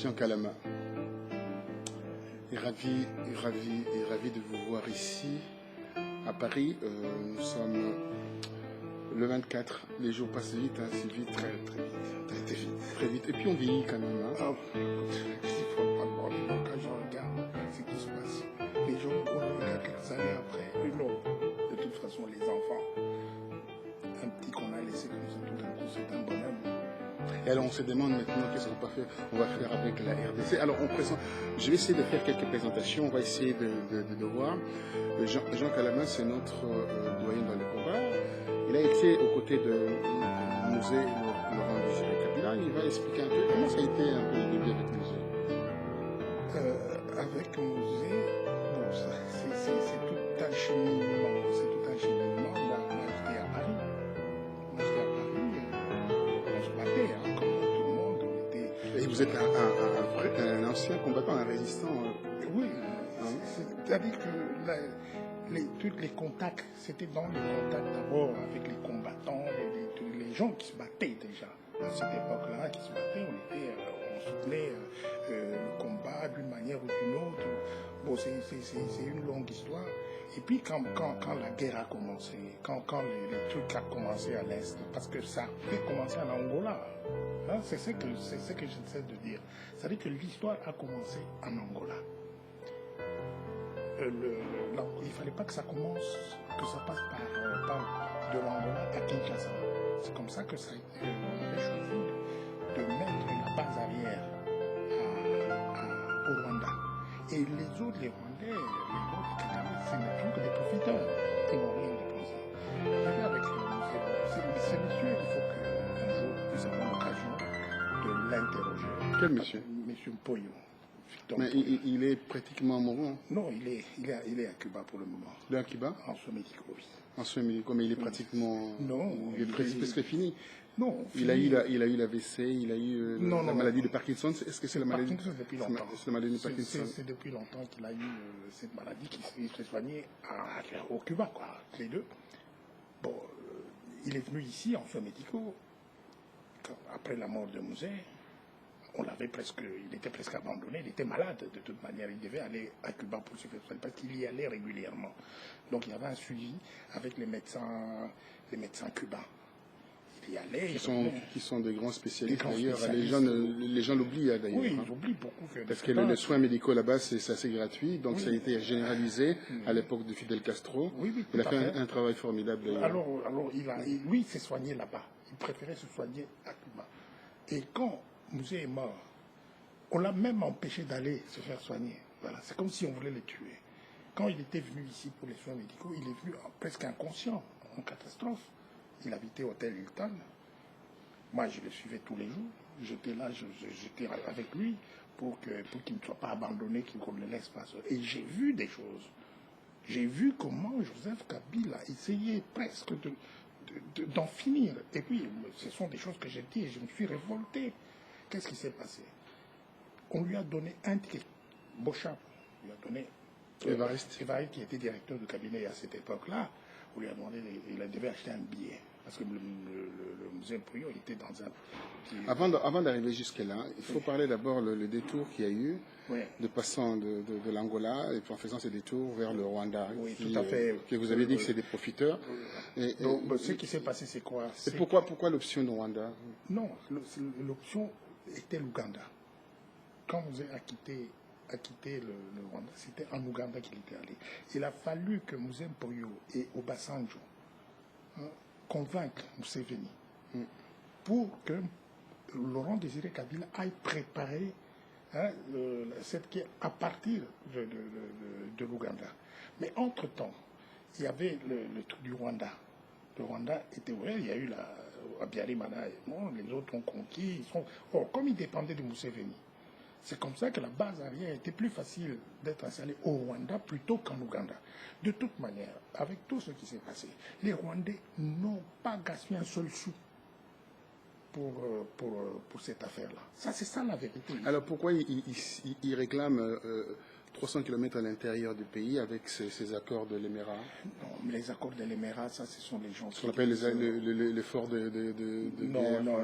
Jean Kalama est ravi de vous voir ici à Paris. Nous sommes le 24. Les jours passent vite, hein, c'est vite, très vite. Et puis on vieillit quand même. Hein. Il faut pas demander. Quand je regarde ce qui se passe, les gens, on regarde quelques années après. Non, de toute façon, les enfants, un petit qu'on a laissé comme ça, tout d'un coup, c'est un bonhomme. Et alors on se demande maintenant qu'est-ce qu'on va faire avec la RDC. Alors je vais essayer de faire quelques présentations, on va essayer de voir. Jean Kalama, c'est notre doyen dans le combat. Il a été aux côtés de Musée Laurent Désiré Kabila. Il va expliquer un peu comment ça a été un peu le début avec Musée. Avec Musée, bon, c'est tout un cheminement. Moi, j'étais à Paris. On se battait, hein, comme tout le monde. Et vous êtes un ancien combattant, un résistant. Oui, c'est-à-dire que tous les contacts, c'était dans les contacts d'abord avec les combattants, les gens qui se battaient déjà. À cette époque-là, qui se battaient, on soutenait le combat d'une manière ou d'une autre. Bon, c'est une longue histoire. Et puis quand la guerre a commencé, quand les trucs ont commencé à l'Est, parce que ça a commencé en Angola, hein, c'est ce que j'essaie de dire. C'est-à-dire que l'histoire a commencé en Angola. Il ne fallait pas que ça commence, que ça passe par de l'Angola à Kinshasa. C'est comme ça que ça a été, on avait choisi de mettre la base arrière au Rwanda. Et les Rwandais, les autres Kagame, ce ne sont que des profiteurs. Ils n'ont rien déposé. Et avec ce monsieur, il faut qu'un jour puisse avoir l'occasion de l'interroger. Quel monsieur? Monsieur Mpoyo. Mais il est pratiquement mourant. Non, il est à Cuba pour le moment. Il est à Cuba? En soins médicaux, oui. En soins médicaux, mais il est pratiquement... Non. Il est presque fini. Non. Il a eu l'AVC, il a eu la maladie de Parkinson. Est-ce que c'est la maladie? Parkinson depuis longtemps. C'est la maladie de Parkinson. C'est depuis longtemps qu'il a eu cette maladie qui s'est soignée au Cuba, quoi, les deux. Bon, il est venu ici en soins médicaux après la mort de Musée. On l'avait il était presque abandonné, il était malade de toute manière, il devait aller à Cuba pour se faire soigner parce qu'il y allait régulièrement. Donc il y avait un suivi avec les médecins cubains. Il y allait. Qui sont des grands spécialistes d'ailleurs. Les gens l'oublient d'ailleurs. Oui, ils oublient beaucoup. Parce que les soins médicaux là-bas, c'est assez gratuit, donc ça a été généralisé à l'époque de Fidel Castro. Oui, il a fait un travail formidable d'ailleurs. Alors lui, il s'est soigné là-bas. Il préférait se soigner à Cuba. Et quand Musée est mort, on l'a même empêché d'aller se faire soigner. Voilà, c'est comme si on voulait le tuer. Quand il était venu ici pour les soins médicaux, il est venu presque inconscient, en catastrophe. Il habitait Hôtel Hilton. Moi, je le suivais tous les jours. J'étais là, j'étais avec lui pour qu'il ne soit pas abandonné, qu'on ne le laisse pas seul. Et j'ai vu des choses. J'ai vu comment Joseph Kabila essayait presque d'en finir. Et puis, ce sont des choses que j'ai dit et je me suis révolté. Qu'est-ce qui s'est passé? On lui a donné un ticket. Beauchamp lui a donné Évariste, qui était directeur du cabinet à cette époque-là. On lui a demandé, il devait acheter un billet. Parce que le musée Mpoyo était dans un... Avant d'arriver jusque-là, il faut parler d'abord le détour qu'il y a eu, de passant de l'Angola, et puis en faisant ce détour vers le Rwanda. Oui, tout à fait. Que vous avez dit que c'est des profiteurs. Donc, ce qui s'est passé, c'est quoi? Et pourquoi l'option de Rwanda? Non, l'option était l'Ouganda. Quand vous avez quitté le Rwanda, c'était en Ouganda qu'il était allé. Il a fallu que Musée Mpoyo et Obasanjo convaincre Museveni pour que Laurent Désiré Kabila aille préparer cette guerre à partir de l'Ouganda. Mais entre-temps, il y avait le truc du Rwanda. Le Rwanda était ouvert, il y a eu Habyarimana, les autres ont conquis. Comme ils dépendaient de Museveni, c'est comme ça que la base arrière était plus facile d'être installée au Rwanda plutôt qu'en Ouganda. De toute manière, avec tout ce qui s'est passé, les Rwandais n'ont pas gaspillé un seul sou pour cette affaire-là. Ça, c'est ça la vérité. Alors pourquoi ils réclament 300 km à l'intérieur du pays avec ces accords de l'Émirat. Non, mais les accords de l'Émirat, ça, ce sont les gens Ce qu'on appelle les forts de guerre. Non.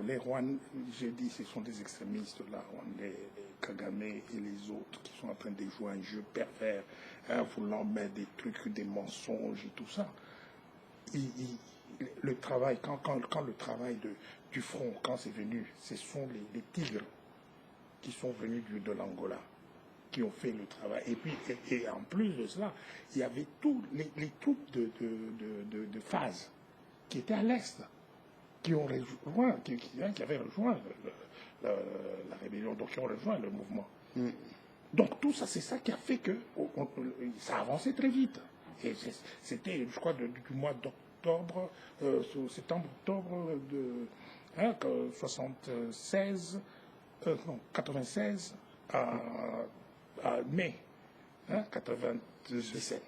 Les Rwandais, j'ai dit, ce sont des extrémistes, là, les Kagame et les autres qui sont en train de jouer un jeu pervers, voulant mettre des trucs, des mensonges et tout ça. Le travail, quand le travail du front, quand c'est venu, ce sont les tigres qui sont venus de l'Angola, qui ont fait le travail. Et puis, et en plus de cela, il y avait tous les troupes de phase qui étaient à l'est, qui ont rejoint, qui avaient rejoint la rébellion, donc qui ont rejoint le mouvement. Donc tout ça, c'est ça qui a fait que ça avançait très vite. Et c'était, je crois, du mois d'octobre, septembre-octobre de 96 à mai 97.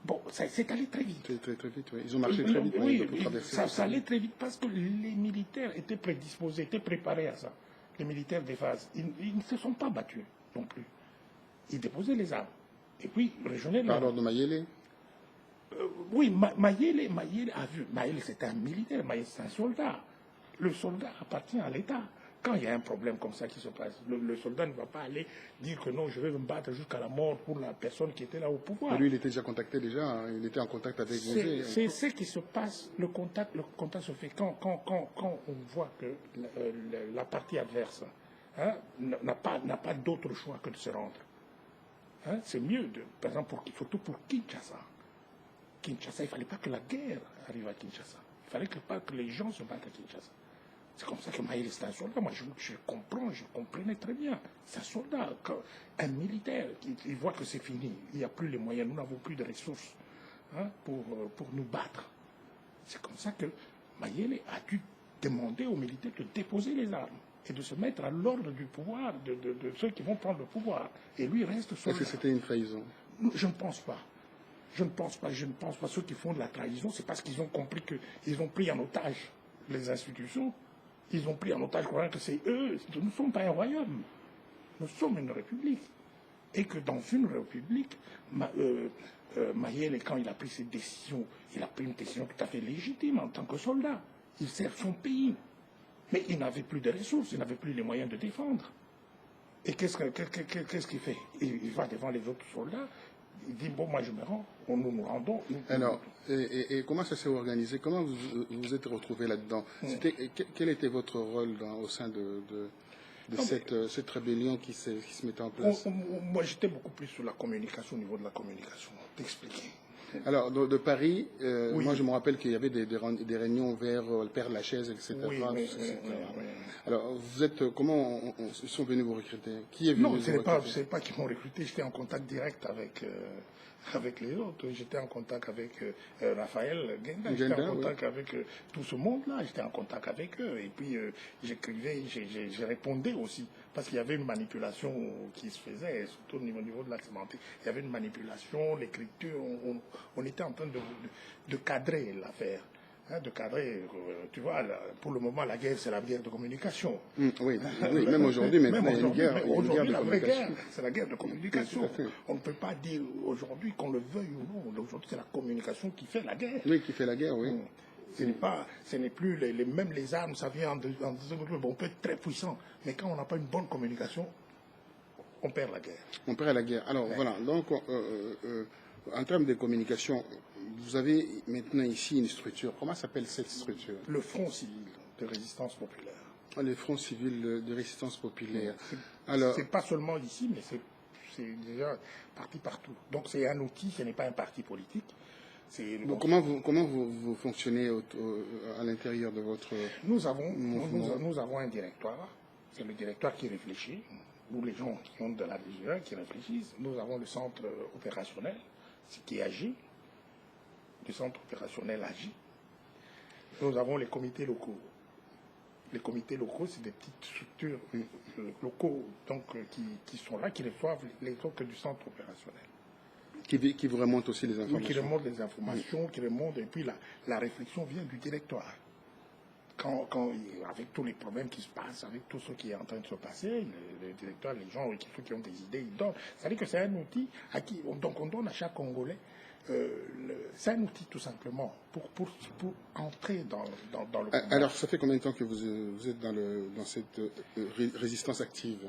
Bon, c'est allé très vite. Très vite, oui. Ils ont marché très vite. Oui, ça allait très vite parce que les militaires étaient prédisposés, étaient préparés à ça. Les militaires des phases, ils ne se sont pas battus non plus. Ils déposaient les armes. Et puis, rejoignaient Par l'ordre de Mayele. Oui, Mayele a vu. Mayele, c'est un militaire, Mayele, c'est un soldat. Le soldat appartient à l'État. Quand il y a un problème comme ça qui se passe, le soldat ne va pas aller dire que non, je vais me battre jusqu'à la mort pour la personne qui était là au pouvoir. Et lui, il était déjà contacté déjà, il était en contact avec vous. C'est ce qui se passe, le contact se fait quand on voit que la partie adverse n'a pas d'autre choix que de se rendre. C'est mieux, par exemple, surtout pour Kinshasa. Kinshasa, il ne fallait pas que la guerre arrive à Kinshasa. Il ne fallait pas que les gens se battent à Kinshasa. C'est comme ça que Mayele, c'est un soldat. Moi, je comprenais très bien. C'est un soldat, un militaire. Il voit que c'est fini. Il n'y a plus les moyens. Nous n'avons plus de ressources pour nous battre. C'est comme ça que Mayele a dû demander aux militaires de déposer les armes et de se mettre à l'ordre du pouvoir, de ceux qui vont prendre le pouvoir. Et lui reste soldat. Est-ce que c'était une trahison? Je ne pense pas. Je ne pense pas. Ceux qui font de la trahison, c'est parce qu'ils ont compris qu'ils ont pris en otage les institutions. Ils ont pris en otage que c'est eux. Nous ne sommes pas un royaume. Nous sommes une république. Et que dans une république, Mayele, quand il a pris cette décision, il a pris une décision tout à fait légitime en tant que soldat. Il sert son pays. Mais il n'avait plus de ressources, il n'avait plus les moyens de défendre. Et qu'est-ce qu'il fait? Il va devant les autres soldats, il dit, bon, moi je me rends, nous nous rendons. Alors, et comment ça s'est organisé? Comment vous vous êtes retrouvé là-dedans? Quel était votre rôle au sein de cette rébellion qui se mettait en place? Moi, j'étais beaucoup plus sur la communication, au niveau de la communication, d'expliquer. Alors, de Paris, oui. Moi je me rappelle qu'il y avait des réunions vers le Père Lachaise, etc. Oui. Alors, vous êtes, comment ils sont venus vous recruter? Qui est venu vous recruter? Non, ce n'est pas qu'ils m'ont recruté, j'étais en contact direct avec les autres. J'étais en contact avec Raphaël Genda, j'étais en contact avec tout ce monde-là, j'étais en contact avec eux. Et puis, j'écrivais, je répondais aussi, parce qu'il y avait une manipulation qui se faisait, surtout au niveau de la sémantique. Il y avait une manipulation, l'écriture, on était en train de cadrer l'affaire. De cadrer, tu vois, pour le moment, la guerre, c'est la guerre de communication. Oui, même aujourd'hui, maintenant, il y a une guerre. Aujourd'hui, la vraie guerre, c'est la guerre de communication. On ne peut pas dire aujourd'hui, qu'on le veuille ou non. Aujourd'hui, c'est la communication qui fait la guerre. Oui, qui fait la guerre, oui. Ce n'est plus même les armes, ça vient on peut être très puissant, mais quand on n'a pas une bonne communication, on perd la guerre. On perd la guerre. Alors, voilà, donc, en termes de communication, vous avez maintenant ici une structure. Comment s'appelle cette structure? Le Front civil de résistance populaire. Le Front civil de résistance populaire. Alors, c'est pas seulement ici, mais c'est déjà parti partout. Donc c'est un outil, ce n'est pas un parti politique. Donc, comment vous fonctionnez à l'intérieur de votre nous avons un directoire. C'est le directoire qui réfléchit. Nous, les gens qui ont de la vision, qui réfléchissent. Nous avons le centre opérationnel qui agit. Le centre opérationnel agit. Nous avons les comités locaux. Les comités locaux, c'est des petites structures locaux donc, qui sont là, qui reçoivent les autres du centre opérationnel. Qui vous remontent aussi les informations. Qui remontent les informations, qui remontent, et puis la réflexion vient du directoire. avec tous les problèmes qui se passent, avec tout ce qui est en train de se passer, les directeurs, les gens, ceux qui ont des idées, ils donnent. C'est-à-dire que c'est un outil donc on donne à chaque Congolais. C'est un outil tout simplement pour entrer dans le combat. Alors, ça fait combien de temps que vous êtes dans cette résistance active?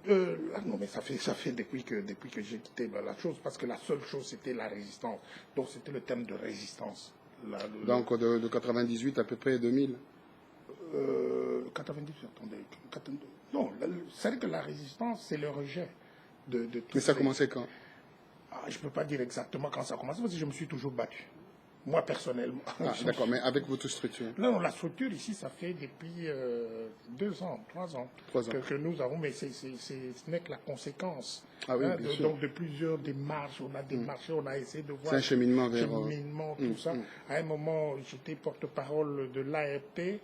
Non, mais ça fait depuis que j'ai quitté la chose, parce que la seule chose c'était la résistance. Donc c'était le thème de résistance. Donc de 98 à peu près 2000. 98, attendez. Non, c'est que la résistance, c'est le rejet de tout. Mais ça a commencé quand? Je ne peux pas dire exactement quand ça a commencé, parce que je me suis toujours battu. Moi, personnellement. D'accord, mais avec votre structure? Non, la structure ici, ça fait depuis 2 ans, 3 ans, que nous avons, mais ce n'est que la conséquence. Ah oui, bien sûr. Donc, de plusieurs démarches, on a démarché, on a essayé de voir. C'est un cheminement vers. Tout ça. À un moment, j'étais porte-parole de l'AFP.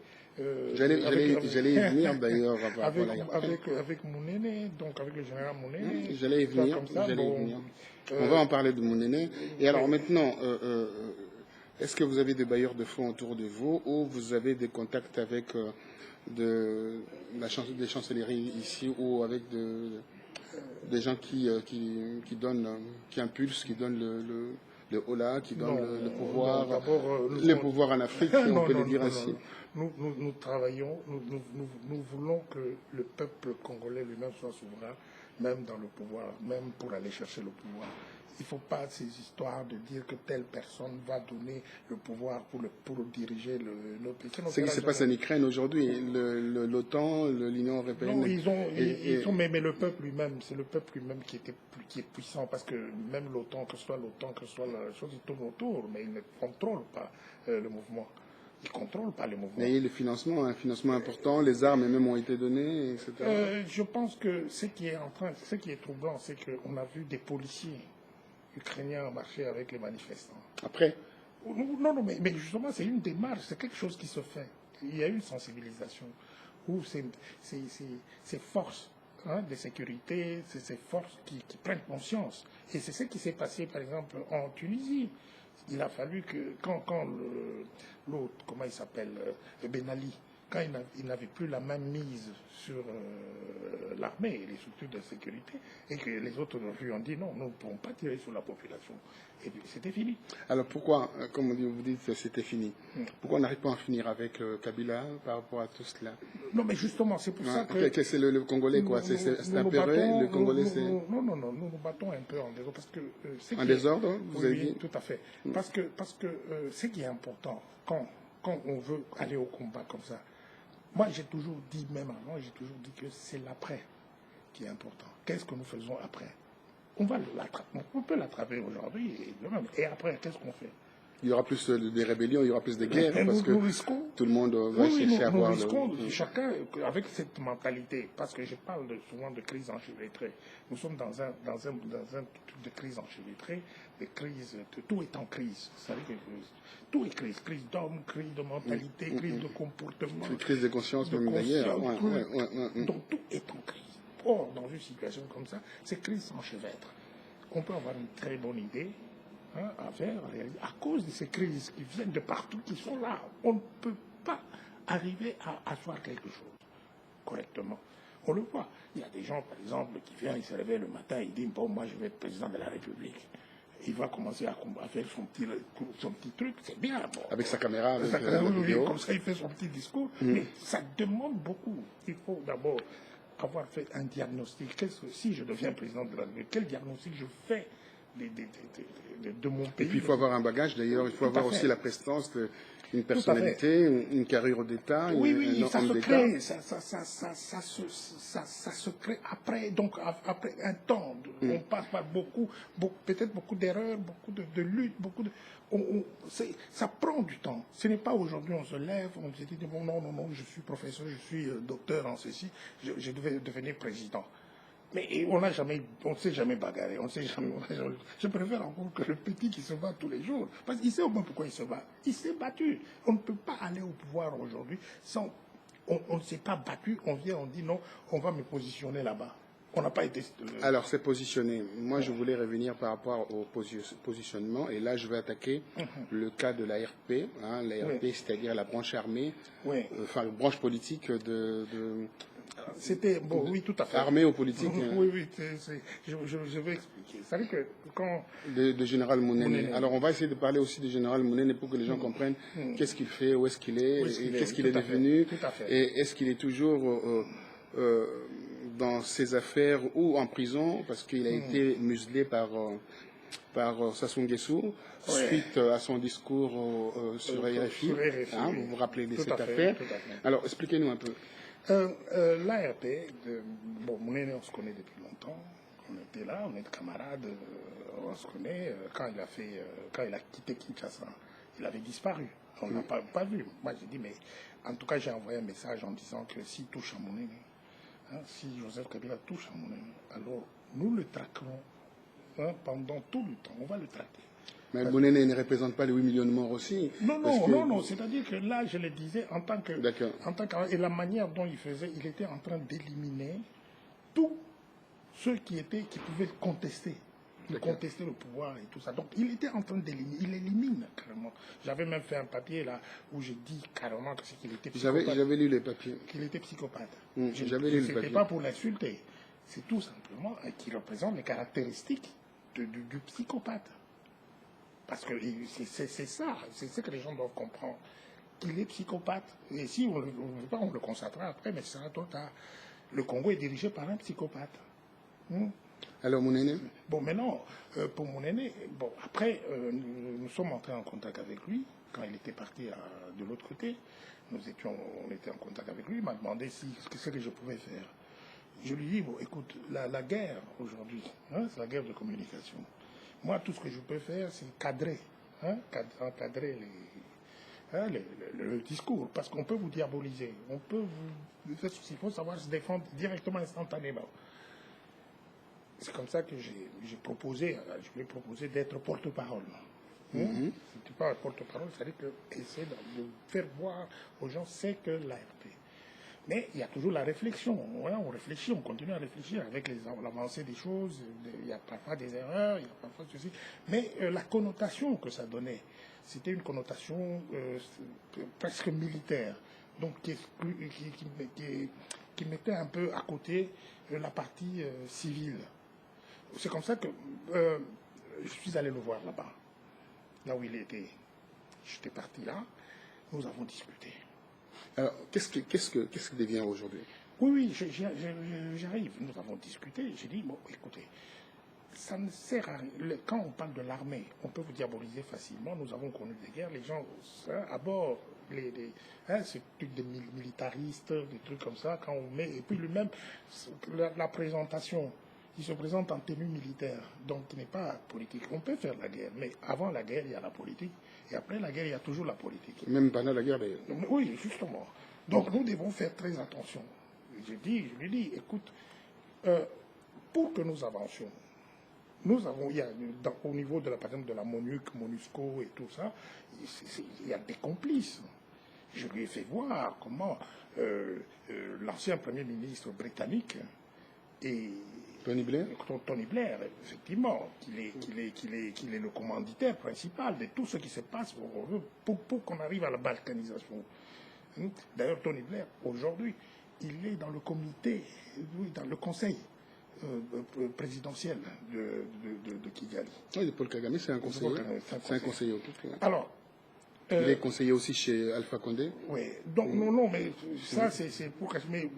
J'allais y venir d'ailleurs. Avec Mounéné, donc avec le général Mounéné. J'allais y venir. On va en parler de Mounéné. Et alors maintenant, est-ce que vous avez des bailleurs de fonds autour de vous ou vous avez des contacts avec des chancelleries ici ou avec des gens qui donnent, qui impulsent, qui donnent le holà, qui donnent le pouvoir, les pouvoirs en Afrique, on peut le dire ainsi? Nous travaillons, nous voulons que le peuple congolais lui-même soit souverain, même dans le pouvoir, même pour aller chercher le pouvoir. Il ne faut pas ces histoires de dire que telle personne va donner le pouvoir pour diriger nos pays. Ce qui se passe en Ukraine aujourd'hui, l'OTAN, l'Union européenne. Non, mais le peuple lui-même, c'est le peuple lui-même qui est puissant, parce que même l'OTAN, que ce soit la chose, il tourne autour, mais il ne contrôle pas le mouvement. Ils ne contrôlent pas les mouvements. Mais il y a le financement, un financement important, les armes même ont été données, etc. Je pense que ce qui est troublant, c'est qu'on a vu des policiers ukrainiens marcher avec les manifestants. Après? Non, mais justement, c'est une démarche, c'est quelque chose qui se fait. Il y a une sensibilisation où ces forces de sécurité, ces forces qui prennent conscience. Et c'est ce qui s'est passé, par exemple, en Tunisie. Il a fallu que, quand l'autre, comment il s'appelle, Ben Ali, quand il n'avait plus la main mise sur l'armée et les structures de sécurité, et que les autres lui ont dit non, nous ne pouvons pas tirer sur la population. Et puis c'était fini. Alors pourquoi, comme vous dites, c'était fini? Pourquoi on n'arrive pas à en finir avec Kabila par rapport à tout cela? Non, mais justement, c'est pour ça que... C'est le Congolais, quoi. C'est un peu vrai, le Congolais, c'est... Non, nous nous battons un peu en désordre. Parce que, en désordre, vous avez dit? Tout à fait. Parce que ce qui est important, quand on veut aller au combat comme ça, moi j'ai toujours dit, même avant, que c'est l'après qui est important. Qu'est-ce que nous faisons après? On peut l'attraper aujourd'hui et après, qu'est-ce qu'on fait? Il y aura plus des rébellions, il y aura plus de guerres, parce que tout le monde va chercher à voir... Nous risquons, chacun, avec cette mentalité, parce que je parle souvent de crise enchevêtrée. Nous sommes dans un truc de crise enchevêtrée, des crises, tout est en crise. Tout est crise d'homme, crise de mentalité, crise de comportement. Une crise de conscience, même d'ailleurs. Donc tout est en crise. Or, dans une situation comme ça, ces crises s'enchevêtrent. On peut avoir une très bonne idée à faire, à cause de ces crises qui viennent de partout, qui sont là. On ne peut pas arriver à asseoir quelque chose correctement. On le voit. Il y a des gens, par exemple, qui viennent, ils se réveillent le matin, ils disent, bon, moi je vais être président de la République. Il va commencer à faire son petit truc, c'est bien. Bon. Avec sa caméra, avec comme ça, il fait son petit discours. Mais ça demande beaucoup. Il faut d'abord avoir fait un diagnostic. Si je deviens président de la République, quel diagnostic je fais de mon pays? Et puis il faut avoir un bagage, d'ailleurs, il faut avoir aussi la prestance d'une personnalité, une carrière d'État. Oui, ça se crée, ça se crée après, donc après un temps. On passe par peut-être beaucoup d'erreurs, beaucoup de luttes, ça prend du temps. Ce n'est pas aujourd'hui on se lève, on se dit bon, non, je suis professeur, je suis docteur en ceci, je devais devenir président. Mais on ne s'est jamais bagarré, Je préfère encore que le petit qui se bat tous les jours. Parce qu'il sait au moins pourquoi il se bat. Il s'est battu. On ne peut pas aller au pouvoir aujourd'hui sans... On ne s'est pas battu, on vient, on dit non, on va me positionner là-bas. On n'a pas été... Alors, c'est positionné. Moi, je voulais revenir par rapport au positionnement. Et là, je vais attaquer le cas de l'ARP. Hein, l'ARP, c'est-à-dire la branche armée, enfin, la branche politique C'était... Bon, oui, tout à fait. Armée ou politique. Oui, oui, je vais expliquer. Ça veut dire que quand... De Général Mounene. Alors, on va essayer de parler aussi de Général Mounene pour que les gens comprennent qu'est-ce qu'il fait, où est-ce qu'il est, qu'est-ce qu'il est devenu, et est-ce qu'il est toujours dans ses affaires ou en prison, parce qu'il a été muselé par Sassou Nguesso, suite à son discours sur RFI. Hein, vous vous rappelez de cette affaire. Alors, expliquez-nous un peu. L'ARP, bon, Mounene, on se connaît depuis longtemps. On était là, on est camarades, on se connaît. Quand il a quitté Kinshasa, il avait disparu. On ne l'a pas vu. Moi, j'ai dit, mais en tout cas, j'ai envoyé un message en disant que s'il touche à Mounene, hein, si Joseph Kabila touche à Mounene, alors nous le traquerons pendant tout le temps. On va le traquer. Mais Mounene ne représente pas les 8 millions de morts aussi. Non. C'est-à-dire que là, je le disais, en tant que... Et la manière dont il faisait, il était en train d'éliminer tous ceux qui pouvaient contester le pouvoir et tout ça. Donc, il était en train d'éliminer. Il élimine carrément. J'avais même fait un papier là où je dis carrément qu'il était psychopathe. J'avais lu les papiers. Qu'il était psychopathe. J'avais lu les papiers. C'était pas pour l'insulter. C'est tout simplement qu'il représente les caractéristiques du psychopathe. Parce que c'est ça, c'est ce que les gens doivent comprendre. Qu'il est psychopathe. Et si on ne le veut pas, on le constatera après, mais ce sera trop tard. Le Congo est dirigé par un psychopathe. Alors, Mounene? Bon, maintenant, pour Mounene, bon, après, nous sommes entrés en contact avec lui, quand il était parti de l'autre côté. On était en contact avec lui, il m'a demandé ce que je pouvais faire. Je lui dis, bon, écoute, la guerre aujourd'hui, c'est la guerre de communication. Moi, tout ce que je peux faire, c'est encadrer le discours, parce qu'on peut vous diaboliser, on peut vous faire ceci, il faut savoir se défendre directement, instantanément. C'est comme ça que je lui ai proposé d'être porte-parole. Si tu n'es pas porte-parole, ça veut dire essayer de faire voir aux gens ce que l'ARP. Mais il y a toujours la réflexion. On réfléchit, on continue à réfléchir avec l'avancée des choses. Il y a parfois des erreurs, il y a parfois ceci. Mais la connotation que ça donnait, c'était une connotation presque militaire. Donc qui mettait un peu à côté la partie civile. C'est comme ça que je suis allé le voir là-bas, là où il était. J'étais parti là, nous avons discuté. Alors, qu'est-ce qui devient aujourd'hui? Oui, j'arrive. Nous avons discuté. J'ai dit, bon, écoutez, ça ne sert à rien. Quand on parle de l'armée, on peut vous diaboliser facilement. Nous avons connu des guerres. Les gens, à bord, ce truc de militaristes, des trucs comme ça, quand on met... Et puis lui-même, la présentation, il se présente en tenue militaire. Donc, il n'est pas politique. On peut faire la guerre, mais avant la guerre, il y a la politique. Et après la guerre, il y a toujours la politique. Même pendant la guerre, d'ailleurs. Oui, justement. Donc, nous devons faire très attention. Je lui dis, écoute, pour que nous avancions, nous avons, au niveau de par exemple, de la MONUC, MONUSCO et tout ça, il y a des complices. Je lui ai fait voir comment l'ancien Premier ministre britannique et Tony Blair, effectivement, qu'il est le commanditaire principal de tout ce qui se passe pour qu'on arrive à la balkanisation. D'ailleurs, Tony Blair, aujourd'hui, il est dans le comité, dans le conseil présidentiel de Kigali. Oui, Paul Kagame, c'est un conseiller. C'est un conseiller. Alors, il est conseiller aussi chez Alpha Condé. Oui, donc non, mais ça c'est pour que oui,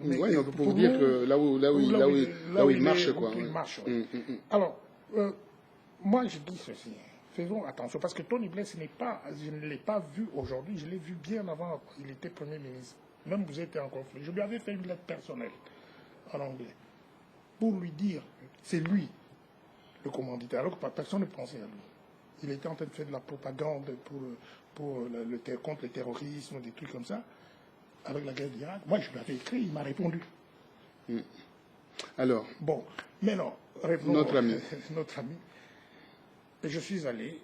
pour vous dire que là où il marche, quoi. Il marche. Alors, moi je dis ceci. Faisons attention, parce que Tony Blair, je ne l'ai pas vu aujourd'hui, je l'ai vu bien avant, il était Premier ministre. Même vous étiez en conflit. Je lui avais fait une lettre personnelle en anglais pour lui dire, c'est lui le commanditaire, alors que personne ne pensait à lui. Il était en train de faire de la propagande contre le terrorisme, des trucs comme ça, avec la guerre d'Irak. Moi, je lui avais écrit, il m'a répondu. Alors, bon, maintenant, revenons notre ami. Notre ami. Et je suis allé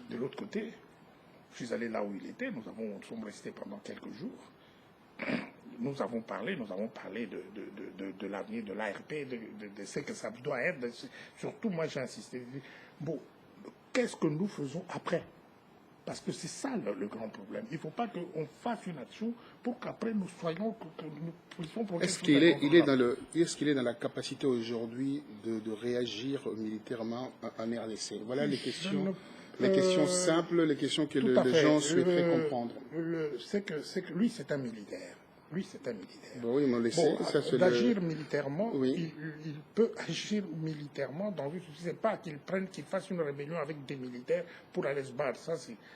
de l'autre côté. Je suis allé là où il était. Nous sommes restés pendant quelques jours. nous avons parlé de l'avenir de l'ARP, de ce que ça doit être. Surtout, moi, j'ai insisté. Bon, qu'est-ce que nous faisons après? Parce que c'est ça le grand problème. Il ne faut pas qu'on fasse une action pour qu'après nous soyons, que nous puissions produire. Est-ce qu'il est dans la capacité aujourd'hui de réagir militairement en RDC? Voilà les questions. Les questions simples, les questions que les gens souhaiteraient comprendre. C'est que lui, c'est un militaire. Lui, c'est un militaire. Bon, oui, d'agir militairement, oui. il peut agir militairement dans le souci. C'est pas qu'il fasse une rébellion avec des militaires pour aller se battre.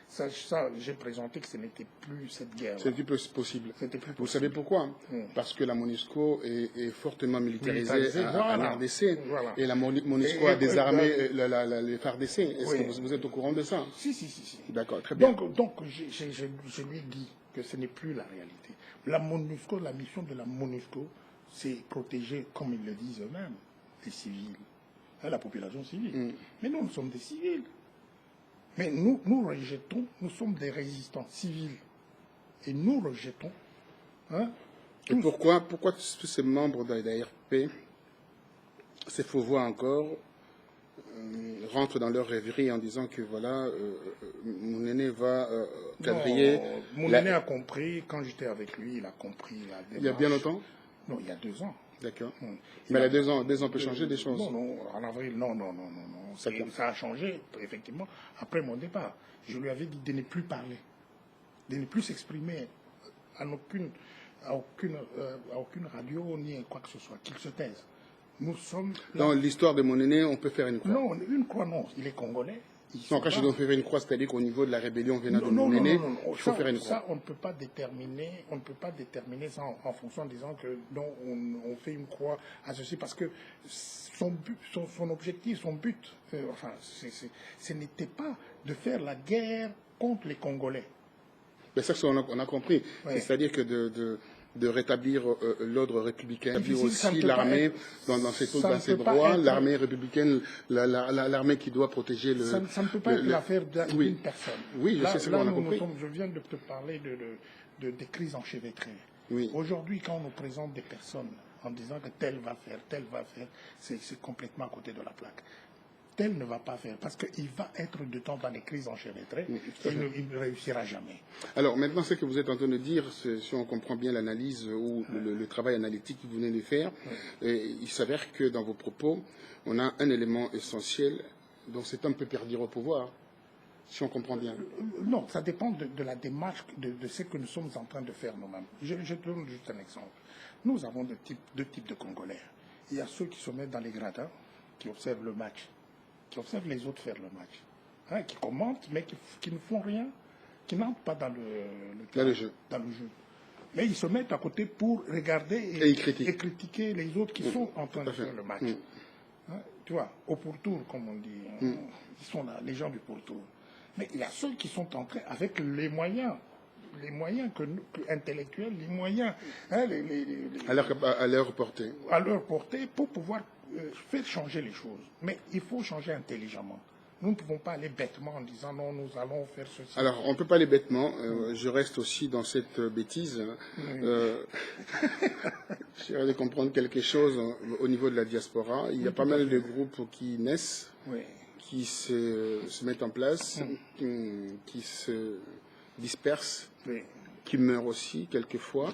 Ça, j'ai présenté que ce n'était plus cette guerre. C'était plus possible. Vous savez pourquoi? Parce que la MONUSCO est fortement militarisée en RDC. Voilà. Et la MONUSCO a désarmé les FARDC. Est-ce que vous êtes au courant de ça? Si. D'accord, très bien. Donc je lui dis que ce n'est plus la réalité. La MONUSCO, la mission de la MONUSCO, c'est protéger, comme ils le disent eux-mêmes, les civils, la population civile. Mais nous sommes des civils. Mais nous rejetons, nous sommes des résistants civils. Et nous rejetons. Et pourquoi tous ces membres de l'ARP, ces faux voix encore, rentrent dans leur rêverie en disant que voilà, mon aîné va quadriller. Mon aîné a compris, quand j'étais avec lui, il a compris la démarche. Il y a bien longtemps? Non, il y a 2 ans. D'accord. Mais il y a 2 ans peut changer des choses. Non, en avril, non. Ça a changé, effectivement, après mon départ. Je lui avais dit de ne plus parler, de ne plus s'exprimer à aucune radio, ni à quoi que ce soit, qu'il se taise. Nous sommes dans l'histoire de mon aîné, on peut faire une croix. Non, une croix, non. Il est congolais. Non, quand je dois faire une croix, c'est-à-dire qu'au niveau de la rébellion venant de mon aîné, il faut faire une croix. Ça, on ne peut pas déterminer ça en fonction en disant que non, on fait une croix à ceci, parce que son objectif, son but, ce n'était pas de faire la guerre contre les Congolais. Mais ça, on a compris. Ouais. C'est-à-dire que de rétablir l'ordre républicain, rétablir aussi l'armée dans ses droits, l'armée républicaine, l'armée qui doit protéger le... Ça ne peut pas être l'affaire d'une personne. Oui, je sais ce qu'on a compris. Je viens de te parler des crises enchevêtrées. Oui. Aujourd'hui, quand on nous présente des personnes en disant que tel va faire, c'est complètement à côté de la plaque. Tel ne va pas faire, parce qu'il va être de temps dans les crises enchevêtrées, et il ne réussira jamais. Alors maintenant, ce que vous êtes en train de dire, si on comprend bien l'analyse ou le travail analytique que vous venez de faire, il s'avère que dans vos propos, on a un élément essentiel, dont c'est un peu perdu au pouvoir, si on comprend bien. Non, ça dépend de la démarche, de ce que nous sommes en train de faire nous-mêmes. Je te donne juste un exemple. Nous avons deux types de Congolais. Il y a ceux qui se mettent dans les gradins, qui observent le match, qui observent les autres faire le match, qui commentent, mais qui ne font rien, qui n'entrent pas dans le jeu. Mais ils se mettent à côté pour regarder et critiquer les autres qui sont en train de faire le match. Tu vois, au pourtour, comme on dit, ils sont là, les gens du pourtour. Mais il y a ceux qui sont entrés avec les moyens intellectuels, les moyens à leur portée. À leur portée pour pouvoir faire changer les choses. Mais il faut changer intelligemment. Nous ne pouvons pas aller bêtement en disant non, nous allons faire ceci. Alors, on ne peut pas aller bêtement. Je reste aussi dans cette bêtise. J'aimerais de comprendre quelque chose au niveau de la diaspora. Il y a pas mal de groupes qui naissent, qui se mettent en place, qui se dispersent, qui meurent aussi quelquefois.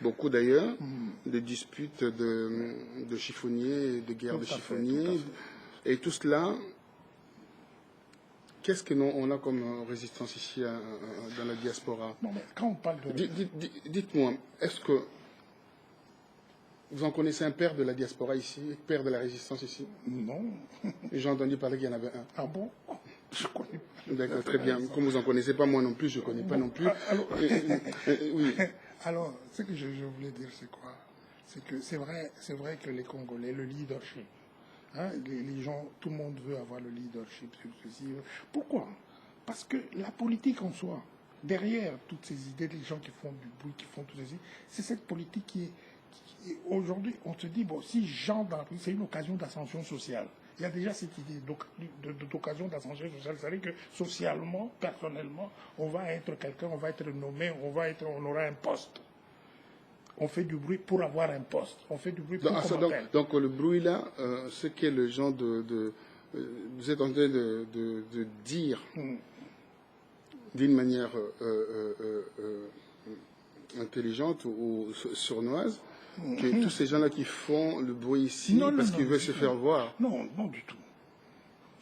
Beaucoup d'ailleurs, de disputes de chiffonniers, de guerres de chiffonniers. Et tout cela, qu'est-ce que on a comme résistance ici dans la diaspora? Non, mais quand on parle de... Dites-moi, est-ce que vous en connaissez un père de la diaspora ici, père de la résistance ici? Non. J'ai entendu parler qu'il y en avait un. Ah bon? Je connais pas. D'accord, très bien. Comme vous n'en connaissez pas, moi non plus, je ne connais pas non plus. Alors, oui. Alors, ce que je voulais dire, c'est quoi? C'est que c'est vrai que les Congolais, le leadership, les gens, tout le monde veut avoir le leadership sur ceci. Pourquoi? Parce que la politique en soi, derrière toutes ces idées, des gens qui font du bruit, qui font tout ceci, c'est cette politique qui est aujourd'hui, on se dit, bon, si j'entre dans la politique, c'est une occasion d'ascension sociale. Il y a déjà cette idée d'occasion d'ascension sociale. C'est-à-dire que socialement, personnellement, on va être quelqu'un, on va être nommé, on aura un poste. on fait du bruit pour avoir un poste, on fait du bruit pour commenter. Donc le bruit là, ce qu'est le genre vous êtes en train de dire d'une manière intelligente ou sournoise, que tous ces gens-là qui font le bruit ici parce qu'ils veulent se faire voir. Non, non du tout.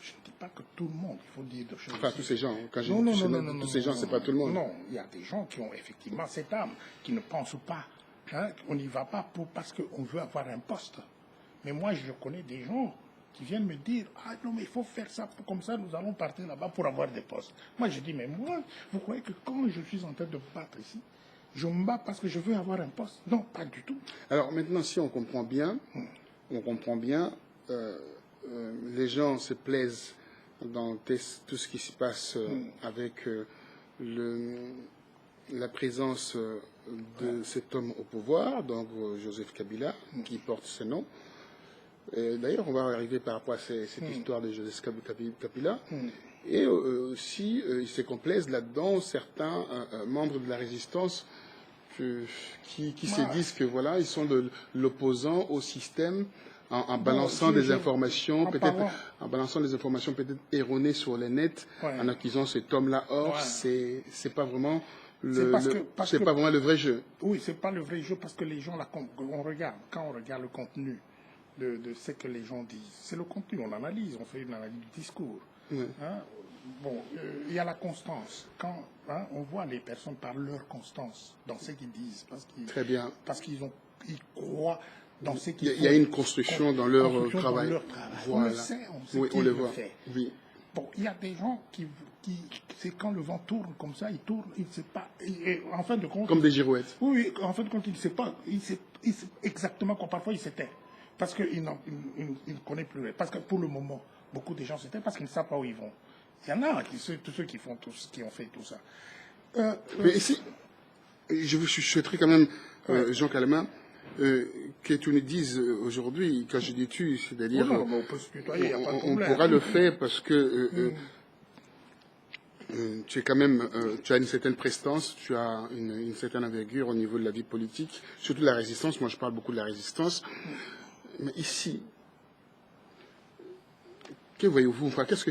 Je ne dis pas que tout le monde, il faut dire de choses. Enfin, tous ces gens, quand je dis tous ces gens, c'est pas tout le monde. Non, il y a des gens qui ont effectivement cette âme, qui ne pensent pas. Hein, on n'y va pas parce qu'on veut avoir un poste. Mais moi, je connais des gens qui viennent me dire « Ah non, mais il faut faire ça, comme ça, nous allons partir là-bas pour avoir des postes. » Moi, je dis « Mais moi, vous croyez que quand je suis en train de me battre ici, je me bats parce que je veux avoir un poste? Non, pas du tout. » Alors maintenant, si on comprend bien, les gens se plaisent dans tout ce qui se passe avec la présence de cet homme au pouvoir, donc Joseph Kabila, qui porte ce nom. D'ailleurs, on va arriver par rapport à cette histoire de Joseph Kabila. Et aussi, ils se complaisent là-dedans certains membres de la résistance qui se disent que voilà, ils sont de l'opposant au système en balançant des informations, peut-être erronées sur le net, en accusant cet homme-là. Or, c'est pas vraiment vraiment le vrai jeu. Oui, c'est pas le vrai jeu parce que les gens, quand on regarde le contenu de ce que les gens disent, c'est le contenu, on analyse, on fait une analyse du discours. Hein? Bon, il y a la constance. Quand on voit les personnes par leur constance dans ce qu'ils disent, parce qu'ils croient dans ce qu'ils font. Il y a une construction dans leur travail. Voilà. On le sait, on le voit. Oui. Bon, il y a des gens qui c'est quand le vent tourne comme ça, il tourne, il ne sait pas. En fin de compte, comme des girouettes. Oui, en fin de compte, il ne sait pas. Il sait exactement quoi. Parfois, il s'éteint. Parce qu'il ne connaît plus. Parce que pour le moment, beaucoup de gens s'éteignent parce qu'ils ne savent pas où ils vont. Il y en a tous ceux qui ont fait tout ça. Mais ici, je souhaiterais quand même, Jean Calamin, que tu nous dises aujourd'hui, quand je dis tu, c'est-à-dire on peut se tutoyer, y a pas de problème. On pourra le faire parce que tu es quand même, tu as une certaine prestance, tu as une certaine envergure au niveau de la vie politique, surtout la résistance. Moi, je parle beaucoup de la résistance. Mais ici, que voyez-vous? Enfin, qu'est-ce que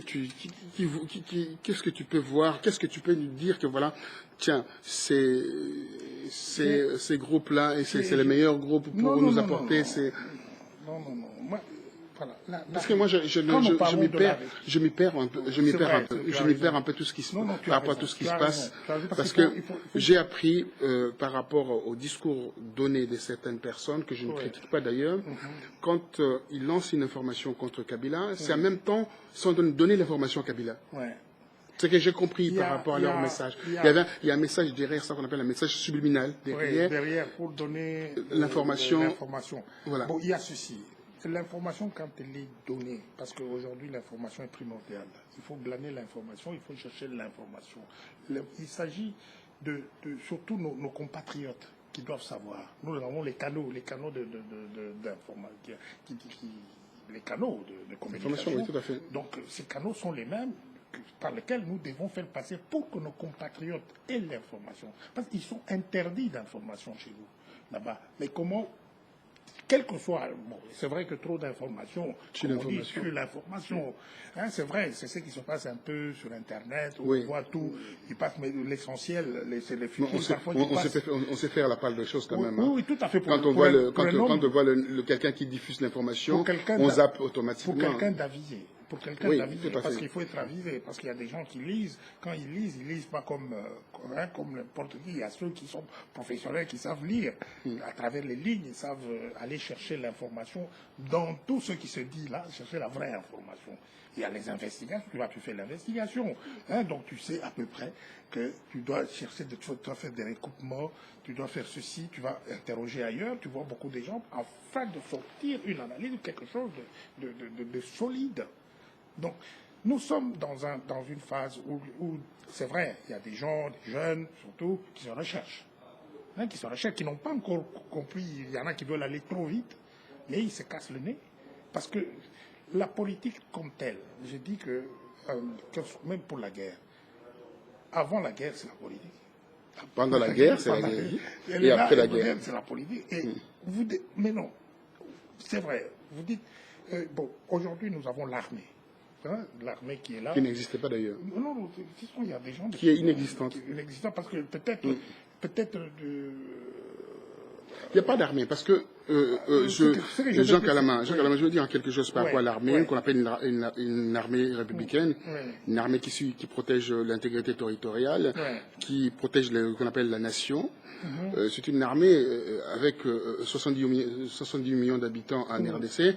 tu peux voir? Qu'est-ce que tu peux nous dire que voilà, tiens, ces groupes-là, et c'est les meilleurs groupes pour nous apporter. Non. Moi, voilà. Parce que moi, je m'y perds un peu tout ce qui se par rapport à tout ce qui se passe. Parce que j'ai appris par rapport au discours donné de certaines personnes, que je ne critique pas d'ailleurs, quand ils lancent une information contre Kabila, c'est en même temps sans donner l'information à Kabila. Ce que j'ai compris par rapport à leur message. Il y a un message derrière ça qu'on appelle un message subliminal. Derrière pour donner l'information. Voilà. Bon, il y a ceci. L'information, quand elle est donnée, parce qu'aujourd'hui l'information est primordiale, il faut glaner l'information, il faut chercher l'information. Il s'agit surtout nos compatriotes qui doivent savoir. Nous avons les canaux d'information, les canaux de communication. Oui, tout à fait. Donc ces canaux sont les mêmes par lesquels nous devons faire passer pour que nos compatriotes aient l'information. Parce qu'ils sont interdits d'information chez nous, là-bas. Mais comment, quel que soit, bon, c'est vrai que trop d'informations, sur l'information, hein, c'est vrai, c'est ce qui se passe un peu sur Internet, où on voit tout, il passe, mais l'essentiel, c'est les fichiers. On sait faire la part de choses quand même. Oui, tout à fait. Quand on voit quelqu'un qui diffuse l'information, on zappe automatiquement. Pour quelqu'un d'avisé. Pour quelqu'un d'avisé, parce qu'il faut être avisé, parce qu'il y a des gens qui lisent, quand ils lisent pas comme n'importe qui. Il y a ceux qui sont professionnels, qui savent lire à travers les lignes, ils savent aller chercher l'information dans tout ce qui se dit là, chercher la vraie information. Il y a les investigations, tu fais l'investigation, hein, donc tu sais à peu près que tu dois chercher, tu dois faire des recoupements, tu dois faire ceci, tu vas interroger ailleurs, tu vois beaucoup de gens afin de sortir une analyse de quelque chose de solide. Donc, nous sommes dans une phase où c'est vrai, il y a des gens, des jeunes surtout, qui se recherchent. Hein, qui n'ont pas encore compris, il y en a qui veulent aller trop vite, mais ils se cassent le nez. Parce que la politique comme telle, je dis que même pour la guerre, avant la guerre, c'est la politique. Pendant la guerre, c'est la guerre. Et après la guerre. C'est la politique. Et vous dites, mais non, c'est vrai. Vous dites, bon, aujourd'hui, nous avons l'armée. Hein, l'armée qui est là. Qui n'existait pas d'ailleurs. Non, il y a des gens... Qui est inexistante. Inexistante parce que peut-être... Il n'y a pas d'armée, parce que Jean Calama, je veux dire quelque chose par rapport à l'armée, qu'on appelle une armée républicaine, une armée qui protège l'intégrité territoriale, qui protège ce qu'on appelle la nation. C'est une armée avec 70 millions d'habitants en RDC.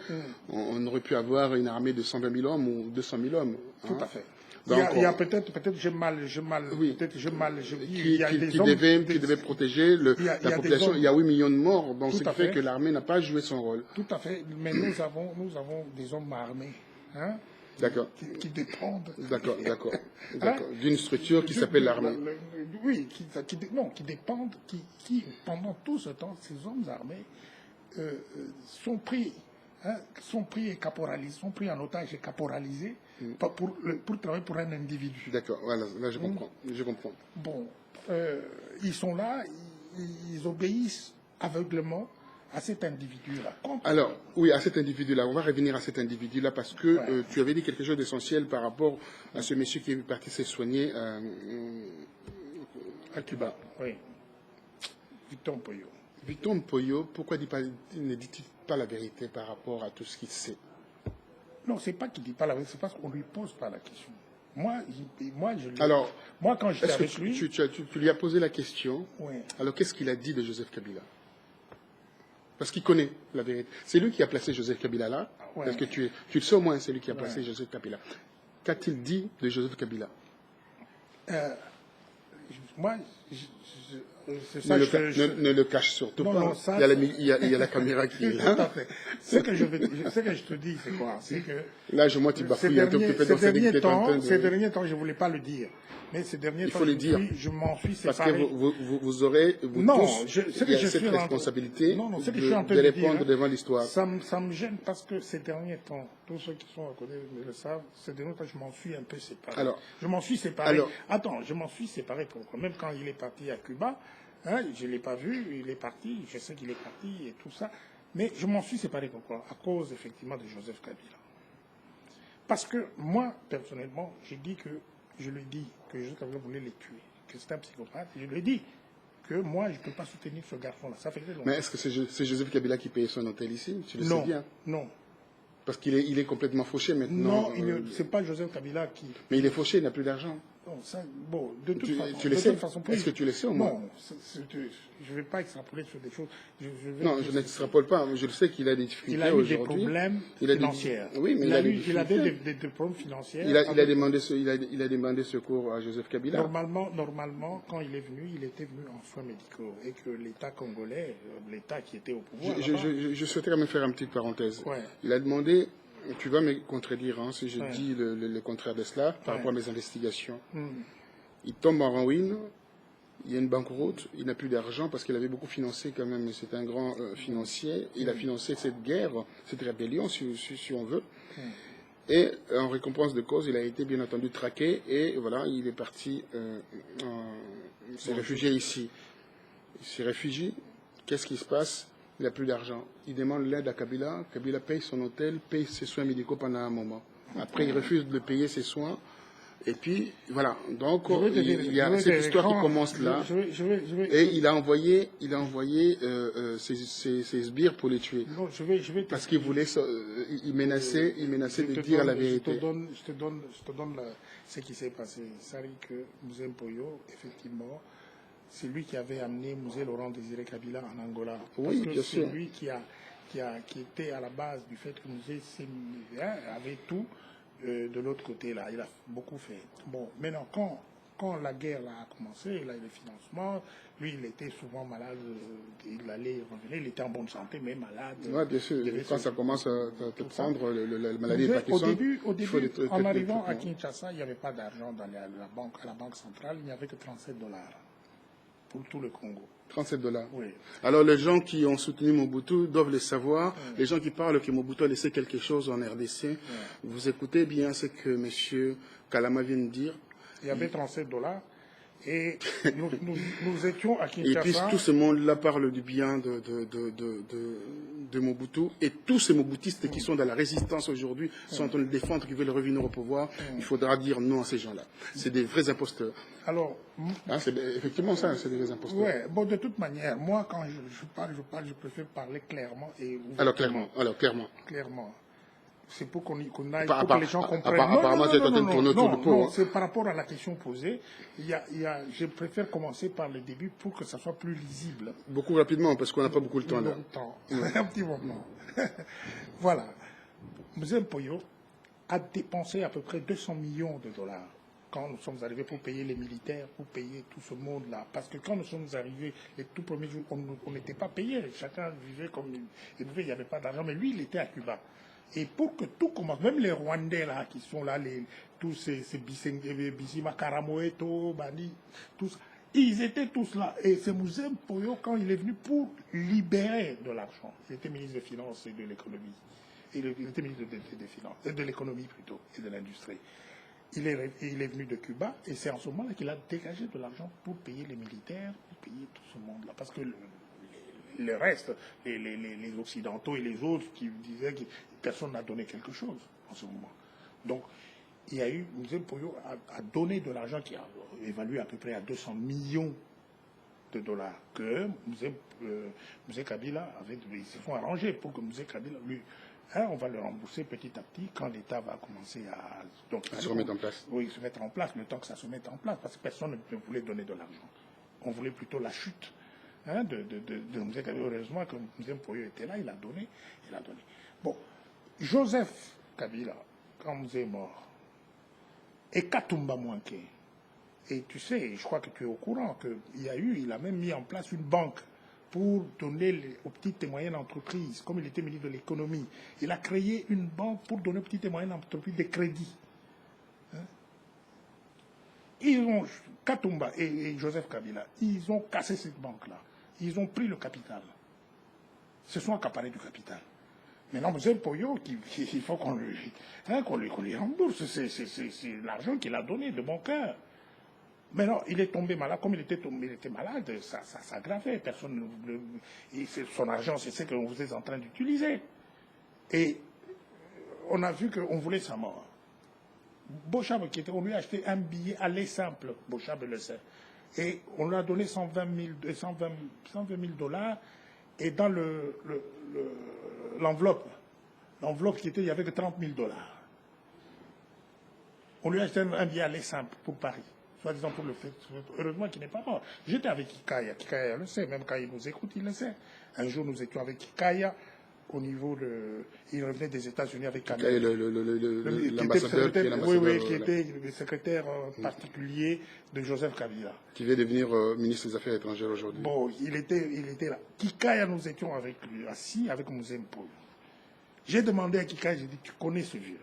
On aurait pu avoir une armée de 120 000 hommes ou 200 000 hommes. Tout à fait. Donc, il y a peut-être j'ai mal, qui devait protéger la population. Il y a 8 millions de morts, donc ce qui fait que l'armée n'a pas joué son rôle. Tout à fait, mais nous avons des hommes armés, hein, d'accord, qui dépendent. D'accord. D'une structure qui s'appelle l'armée. Oui, qui dépendent, qui pendant tout ce temps, ces hommes armés sont pris et caporalisés, sont pris en otage et caporalisés pour travailler pour un individu. D'accord, voilà, là je comprends. Bon, ils sont là, ils obéissent aveuglément à cet individu-là. Alors, oui, à cet individu-là. On va revenir à cet individu-là parce que tu avais dit quelque chose d'essentiel par rapport à ce monsieur qui est parti se soigner à Cuba. Oui. Victor Mpoyo. Victor Mpoyo, pourquoi ne dit-il pas la vérité par rapport à tout ce qu'il sait? Non, c'est pas qu'il ne dit pas la vérité, c'est parce qu'on ne lui pose pas la question. Moi, quand j'étais avec lui... Tu lui as posé la question. Oui. Alors, qu'est-ce qu'il a dit de Joseph Kabila? Parce qu'il connaît la vérité. C'est lui qui a placé Joseph Kabila là. Ouais. Parce que tu le sais au moins, c'est lui qui a placé Joseph Kabila. Qu'a-t-il dit de Joseph Kabila? Moi, ne le cache surtout pas. Non, ça, il y a la caméra qui est là. Tout à fait. Ce que je te dis, c'est quoi? C'est que là, moi, tu bafouilles un tout petit peu dans ces derniers temps, je ne voulais pas le dire. Mais ces derniers temps, je m'en suis séparé. Parce que vous aurez cette responsabilité de répondre devant l'histoire. Ça me gêne parce que ces derniers temps, tous ceux qui sont à côté le savent, ces derniers temps, je m'en suis un peu séparé. Je m'en suis séparé. Je m'en suis séparé pourquoi? Même quand il est parti à Cuba, je ne l'ai pas vu, il est parti, je sais qu'il est parti et tout ça. Mais je m'en suis séparé pourquoi? À cause, effectivement, de Joseph Kabila. Parce que moi, personnellement, je lui dis que Joseph Kabila voulait les tuer, que c'est un psychopathe. Je lui ai dit que moi, je ne peux pas soutenir ce garçon-là. Ça fait très longtemps. Mais est-ce que c'est Joseph Kabila qui payait son hôtel ici? Tu le sais bien. Non. Parce qu'il est complètement fauché maintenant. Non, ce n'est pas Joseph Kabila qui... Mais il est fauché, il n'a plus d'argent. Bon, de toute façon... Tu le sais? Est-ce que tu le sais au moins? Non, je ne vais pas extrapoler sur des choses... Non, je n'extrapole pas. Je le sais qu'il a des difficultés aujourd'hui. Il a eu des problèmes financiers. Oui, mais il a des problèmes financiers. Il a demandé secours à Joseph Kabila. Normalement, quand il est venu, il était venu en soins médicaux. Et que l'État congolais, l'État qui était au pouvoir... Je souhaiterais quand même faire une petite parenthèse. Ouais. Il a demandé... Tu vas me contredire si je dis le contraire de cela par rapport à mes investigations. Il tombe en ruine, il y a une banqueroute, il n'a plus d'argent parce qu'il avait beaucoup financé quand même, c'est un grand financier. Il a financé cette guerre, cette rébellion, si on veut. Et en récompense de cause, il a été bien entendu traqué et voilà, il est parti, s'est réfugié ici. Il s'est réfugié, qu'est-ce qui se passe? Il n'a plus d'argent. Il demande l'aide à Kabila. Kabila paye son hôtel, paye ses soins médicaux pendant un moment. Après, il refuse de payer ses soins. Et puis, voilà. Donc, il y a cette histoire qui commence là. Et il a envoyé ses sbires pour les tuer. Non, parce qu'il voulait, il menaçait de dire la vérité. Je te donne ce qui s'est passé. Ça dit que Mouzé Mpoyo, effectivement, c'est lui qui avait amené Mouzé Laurent Désiré Kabila en Angola. Oui, bien sûr. C'est lui qui était à la base du fait que Mouzé avait tout de l'autre côté là. Il a beaucoup fait. Bon, maintenant, quand la guerre a commencé, il a eu les financements. Lui, il était souvent malade. Il allait revenir. Il était en bonne santé, mais malade. Oui, bien sûr. Quand ça commence à te prendre, la maladie de Parkinson. Au début, en arrivant à Kinshasa, il n'y avait pas d'argent à la banque centrale. Il n'y avait que $37 pour tout le Congo. $37. Oui. Alors les gens qui ont soutenu Mobutu doivent le savoir. Les gens qui parlent que Mobutu a laissé quelque chose en RDC, vous écoutez bien ce que M. Kalama vient de dire. Il y avait $37. Et nous étions à Kinshasa. Et puis tout ce monde-là parle du bien de Mobutu. Et tous ces Mobutistes qui sont dans la résistance aujourd'hui sont en train de défendre, qui veulent revenir au pouvoir. Il faudra dire non à ces gens-là. C'est des vrais imposteurs. Alors, c'est effectivement ça, c'est des vrais imposteurs. Ouais, bon, de toute manière, moi, quand je parle, je préfère parler clairement et ouvertement. Alors, clairement. Clairement. C'est pour qu'on aille, pour que les gens comprennent. Apparemment, c'est en train de tourner autour du pot. Non, c'est par rapport à la question posée. Je préfère commencer par le début pour que ça soit plus lisible. Beaucoup rapidement, parce qu'on n'a pas beaucoup de temps là. Un petit moment. Voilà. Mzee Mpoyo a dépensé à peu près 200 millions de dollars quand nous sommes arrivés pour payer les militaires, pour payer tout ce monde-là. Parce que quand nous sommes arrivés, les tout premiers jours, on n'était pas payé. Chacun vivait comme il pouvait, il n'y avait pas d'argent. Mais lui, il était à Cuba. Et pour que tout commence, même les Rwandais là, qui sont là, tous ces Bissima Karamoeto, Bani, tous, ils étaient tous là. Et c'est Mzee Mpoyo, quand il est venu pour libérer de l'argent, il était ministre des Finances et de l'économie. Il était ministre des Finances, de l'économie plutôt, et de l'industrie. Il est venu de Cuba, et c'est en ce moment-là qu'il a dégagé de l'argent pour payer les militaires, pour payer tout ce monde-là. Parce que le reste, les Occidentaux et les autres qui disaient que personne n'a donné quelque chose en ce moment. Donc, il y a eu, Mzee Mpoyo a donné de l'argent qui a évalué à peu près à 200 millions de dollars que Mzee Kabila ils se font arranger pour que Mzee Kabila, lui, on va le rembourser petit à petit quand l'État va commencer à se remettre en place. Oui, se mettre en place, le temps que ça se mette en place, parce que personne ne voulait donner de l'argent. On voulait plutôt la chute. De Mzee Kabila. Heureusement que Mzee Mpoyo était là, il a donné. Bon, Joseph Kabila, quand Mzee est mort, et Katumba Mwanke, et tu sais, je crois que tu es au courant il a même mis en place une banque pour donner aux petites et moyennes entreprises, comme il était ministre de l'économie. Il a créé une banque pour donner aux petites et moyennes entreprises des crédits. Katumba et Joseph Kabila, ils ont cassé cette banque-là. Ils ont pris le capital. Se sont accaparés du capital. Maintenant, Mzee Mpoyo, il faut qu'on lui rembourse. C'est l'argent qu'il a donné de bon cœur. Mais non, il est tombé malade. Comme il était malade, ça s'aggravait. Personne ne voulait. Son argent, c'est ce que vous êtes en train d'utiliser. Et on a vu qu'on voulait sa mort. Bochab, on lui a acheté un billet aller simple. Bochab le sait. Et on lui a donné 120 000 dollars. Et dans l'enveloppe qui était, il y avait que 30 000 dollars. On lui a acheté un billet aller simple pour Paris. Soi-disant pour le fait. Heureusement qu'il n'est pas mort. J'étais avec Kikaya. Kikaya le sait. Même quand il nous écoute, il le sait. Un jour, nous étions avec Kikaya. Au niveau de... Il revenait des États-Unis avec Kikaya. L'ambassadeur qui est l'ambassadeur. Oui, qui était le secrétaire particulier de Joseph Kabila. Qui vient devenir ministre des Affaires étrangères aujourd'hui. Bon, il était là. Kikaya, nous étions avec lui, assis avec Mzee Mpoyo. J'ai demandé à Kikaya, j'ai dit, tu connais ce vieux?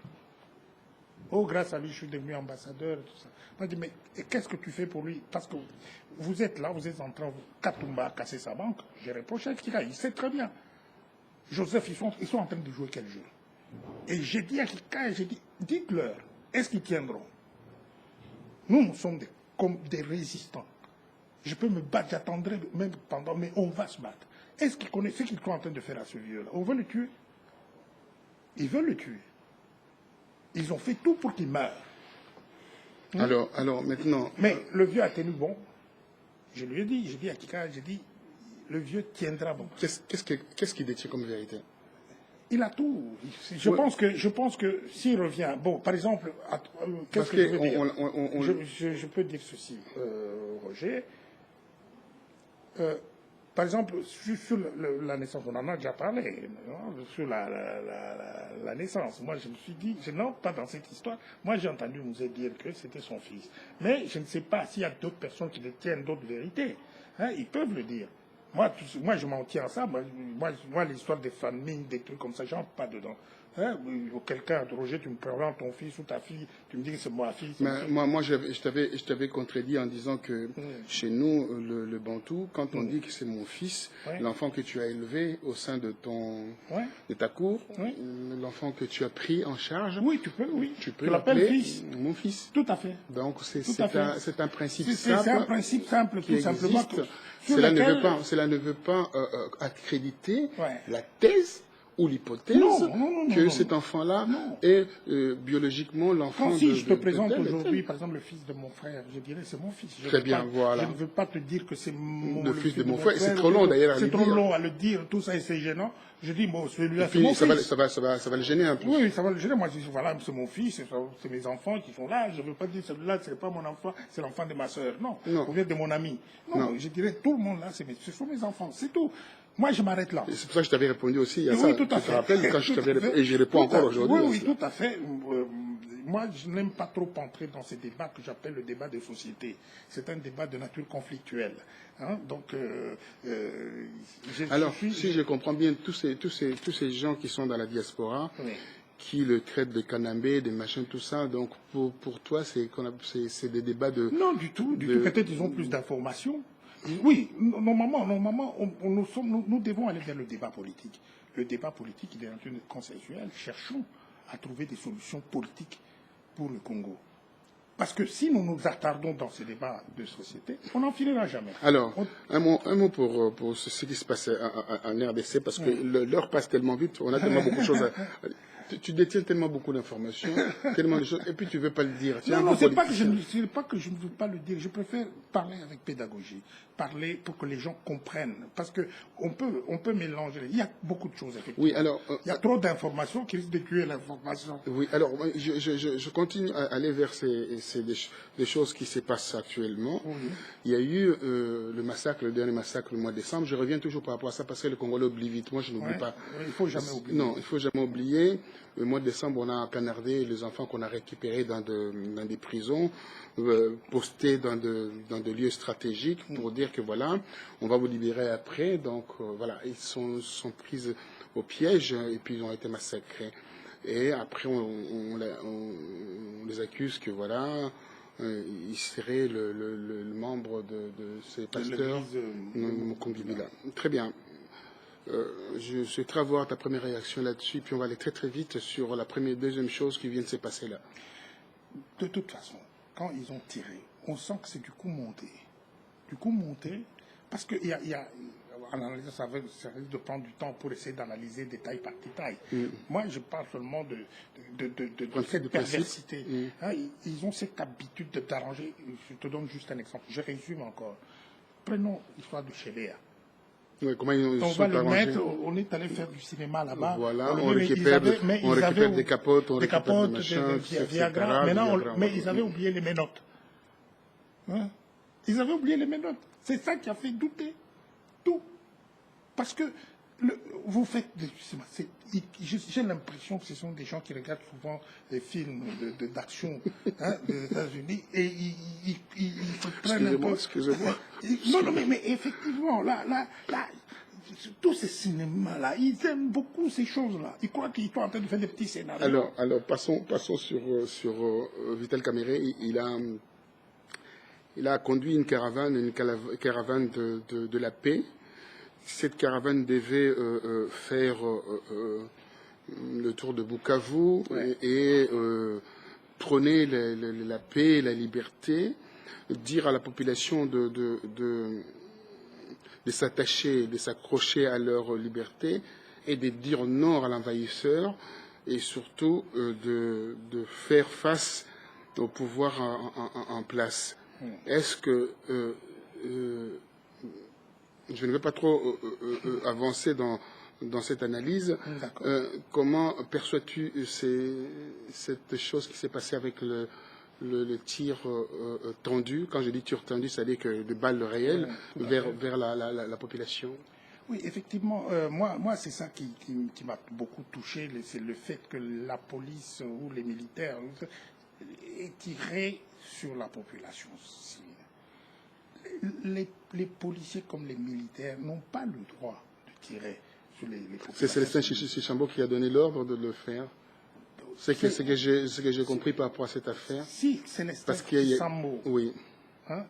Oh, grâce à lui, je suis devenu ambassadeur, tout ça. Il m'a dit, mais qu'est-ce que tu fais pour lui? Parce que vous êtes là, vous êtes en train, Katumba a cassé sa banque. J'ai reproché à Kikaya, il sait très bien. Joseph, ils sont en train de jouer quel jeu? Et j'ai dit à Kikaya, j'ai dit, dites-leur, est-ce qu'ils tiendront? Nous sommes comme des résistants. Je peux me battre, j'attendrai même pendant, mais on va se battre. Est-ce qu'ils connaissent ce qu'ils sont en train de faire à ce vieux-là? On veut le tuer. Ils veulent le tuer. Ils ont fait tout pour qu'il meure. Alors maintenant... Mais le vieux a tenu bon. Je lui ai dit, j'ai dit à Kika, j'ai dit, le vieux tiendra bon. Qu'est-ce qu'il détient comme vérité? Il a tout. Je pense que s'il revient... Bon, par exemple, qu'est-ce que je veux dire? Je peux dire ceci, Roger. Par exemple, sur la naissance, on en a déjà parlé, sur la naissance. Moi, je me suis dit, je n'entre pas dans cette histoire. Moi, j'ai entendu Mzee dire que c'était son fils. Mais je ne sais pas s'il y a d'autres personnes qui détiennent d'autres vérités. Ils peuvent le dire. Moi, je m'en tiens à ça. Moi l'histoire des familles, des trucs comme ça, j'entre pas dedans. Hein, quelqu'un, Roger, tu me présentes ton fils ou ta fille, tu me dis que c'est ma fille. Moi, je t'avais contredit en disant que chez nous, le Bantou, quand on dit que c'est mon fils, l'enfant que tu as élevé au sein de de ta cour, l'enfant que tu as pris en charge, oui, tu peux l'appeler fils. Mon fils. Tout à fait. Donc c'est un principe simple. C'est un principe simple, tout simplement. Cela ne veut pas accréditer la thèse ou l'hypothèse que cet enfant-là est biologiquement l'enfant de... Si je te présente aujourd'hui, par exemple, le fils de mon frère, je dirais c'est mon fils. Très bien, voilà. Je ne veux pas te dire que c'est le fils de mon frère. C'est trop long d'ailleurs à le dire. C'est trop long à le dire, tout ça, et c'est gênant. Je dis, bon, celui-là, c'est mon fils. Ça va le gêner un peu. Oui, ça va le gêner. Moi, je dis, voilà, c'est mon fils, c'est mes enfants qui sont là. Je ne veux pas dire, celui-là, ce n'est pas mon enfant, c'est l'enfant de ma soeur. Non, ou bien de mon ami. Non, je dirais, tout le monde là, ce sont mes enfants, c'est tout. Moi, je m'arrête là. C'est pour ça que je t'avais répondu aussi à ça. Oui, tout à fait. Tu te rappelles quand je t'avais répondu, et je réponds encore aujourd'hui. Oui, tout à fait. Moi, je n'aime pas trop entrer dans ces débats que j'appelle le débat de société. C'est un débat de nature conflictuelle. Hein? Donc, alors, si je comprends bien, tous ces gens qui sont dans la diaspora, qui le traitent de canambé, de machin, tout ça, donc pour toi, c'est des débats de... Non, du tout. Peut-être ils ont plus d'informations. Oui, normalement, nous devons aller vers le débat politique. Le débat politique, il est en train de consensuel. Cherchons à trouver des solutions politiques pour le Congo. Parce que si nous nous attardons dans ce débat de société, on n'en finira jamais. Alors, un mot pour ce qui se passe en RDC, parce que l'heure passe tellement vite, on a tellement beaucoup de choses à... Tu détiens tellement beaucoup d'informations, tellement de choses, et puis tu ne veux pas le dire. Non, ce n'est pas que je ne veux pas le dire. Je préfère parler avec pédagogie, parler pour que les gens comprennent. Parce qu'on peut mélanger. Il y a beaucoup de choses, effectivement. Oui, alors, il y a trop d'informations qui risquent de tuer l'information. Oui, alors, je continue à aller vers des choses qui se passent actuellement. Oui. Il y a eu le dernier massacre le mois de décembre. Je reviens toujours par rapport à ça parce que le Congolais oublie vite. Moi, je n'oublie pas. Il ne faut jamais oublier. Non, il ne faut jamais oublier. Le mois de décembre, on a canardé les enfants qu'on a récupérés dans des prisons, postés dans des lieux stratégiques pour dire que voilà, on va vous libérer après. Donc voilà, ils sont pris au piège et puis ils ont été massacrés. Et après, on les accuse que voilà, ils seraient le membre de ces pasteurs Mukungibila. Très bien. Je souhaiterais avoir ta première réaction là-dessus, puis on va aller très très vite sur la deuxième chose qui vient de se passer là. De toute façon, quand ils ont tiré, on sent que c'est du coup monté. Du coup monté, parce qu'il y a ça risque de prendre du temps pour essayer d'analyser détail par détail. Moi, je parle seulement de cette perversité. Hein, ils ont cette habitude de t'arranger. Je te donne juste un exemple. Je résume encore. Prenons l'histoire de Chéléa. Oui, comment ils on va le mettre, on est allé faire du cinéma là-bas. Voilà, on récupère des capotes, on récupère des machins, Viagra. Mais ils avaient oublié les menottes. Hein? Ils avaient oublié les menottes. C'est ça qui a fait douter. Tout. Parce que vous faites j'ai l'impression que ce sont des gens qui regardent souvent des films d'action des États-Unis et ils se prennent un peu. Excusez-moi. Non, mais effectivement, là, tous ces cinémas-là, ils aiment beaucoup ces choses-là. Ils croient qu'ils sont en train de faire des petits scénarios. Alors passons sur Vital Kamerhe. Il a conduit une caravane de la paix. Cette caravane devait faire le tour de Bukavu et prôner la paix et la liberté, dire à la population de s'attacher, de s'accrocher à leur liberté et de dire non à l'envahisseur et surtout de faire face au pouvoir en place. Est-ce que je ne vais pas trop avancer dans cette analyse. Comment perçois-tu cette chose qui s'est passée avec le tir tendu? Quand je dis tir tendu, c'est-à-dire que de balles réelles vers la population. Oui, effectivement, moi c'est ça qui m'a beaucoup touché, c'est le fait que la police ou les militaires aient tiré sur la population civile. les policiers comme les militaires n'ont pas le droit de tirer sur les populations. C'est Célestin Chichambo qui a donné l'ordre de le faire. C'est ce que j'ai compris par rapport à cette affaire. Si Célestin Chichambo, oui. Hein,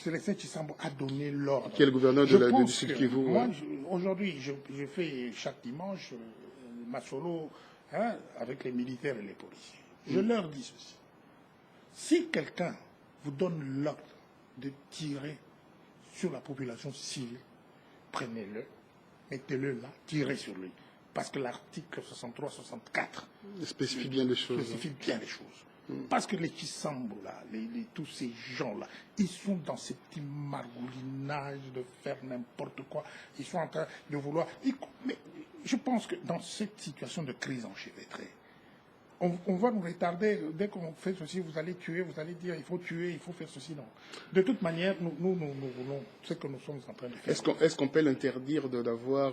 Célestin Chichambo a donné l'ordre. Qui est le gouverneur du Sud Kivu. Moi, aujourd'hui, je fais chaque dimanche ma solo avec les militaires et les policiers. Je leur dis ceci. Si quelqu'un vous donne l'ordre de tirer sur la population civile, prenez-le, mettez-le là, tirez sur lui. Parce que l'article 63-64 spécifie bien les choses. Parce que les Chisambo, là, tous ces gens-là, ils sont dans ce petit margoulinage de faire n'importe quoi. Ils sont en train de vouloir... Mais je pense que dans cette situation de crise enchevêtrée, on va nous retarder. Dès qu'on fait ceci, vous allez tuer, vous allez dire il faut tuer, il faut faire ceci. Non. De toute manière, nous voulons ce que nous sommes en train de faire. Est-ce qu'on peut l'interdire d'avoir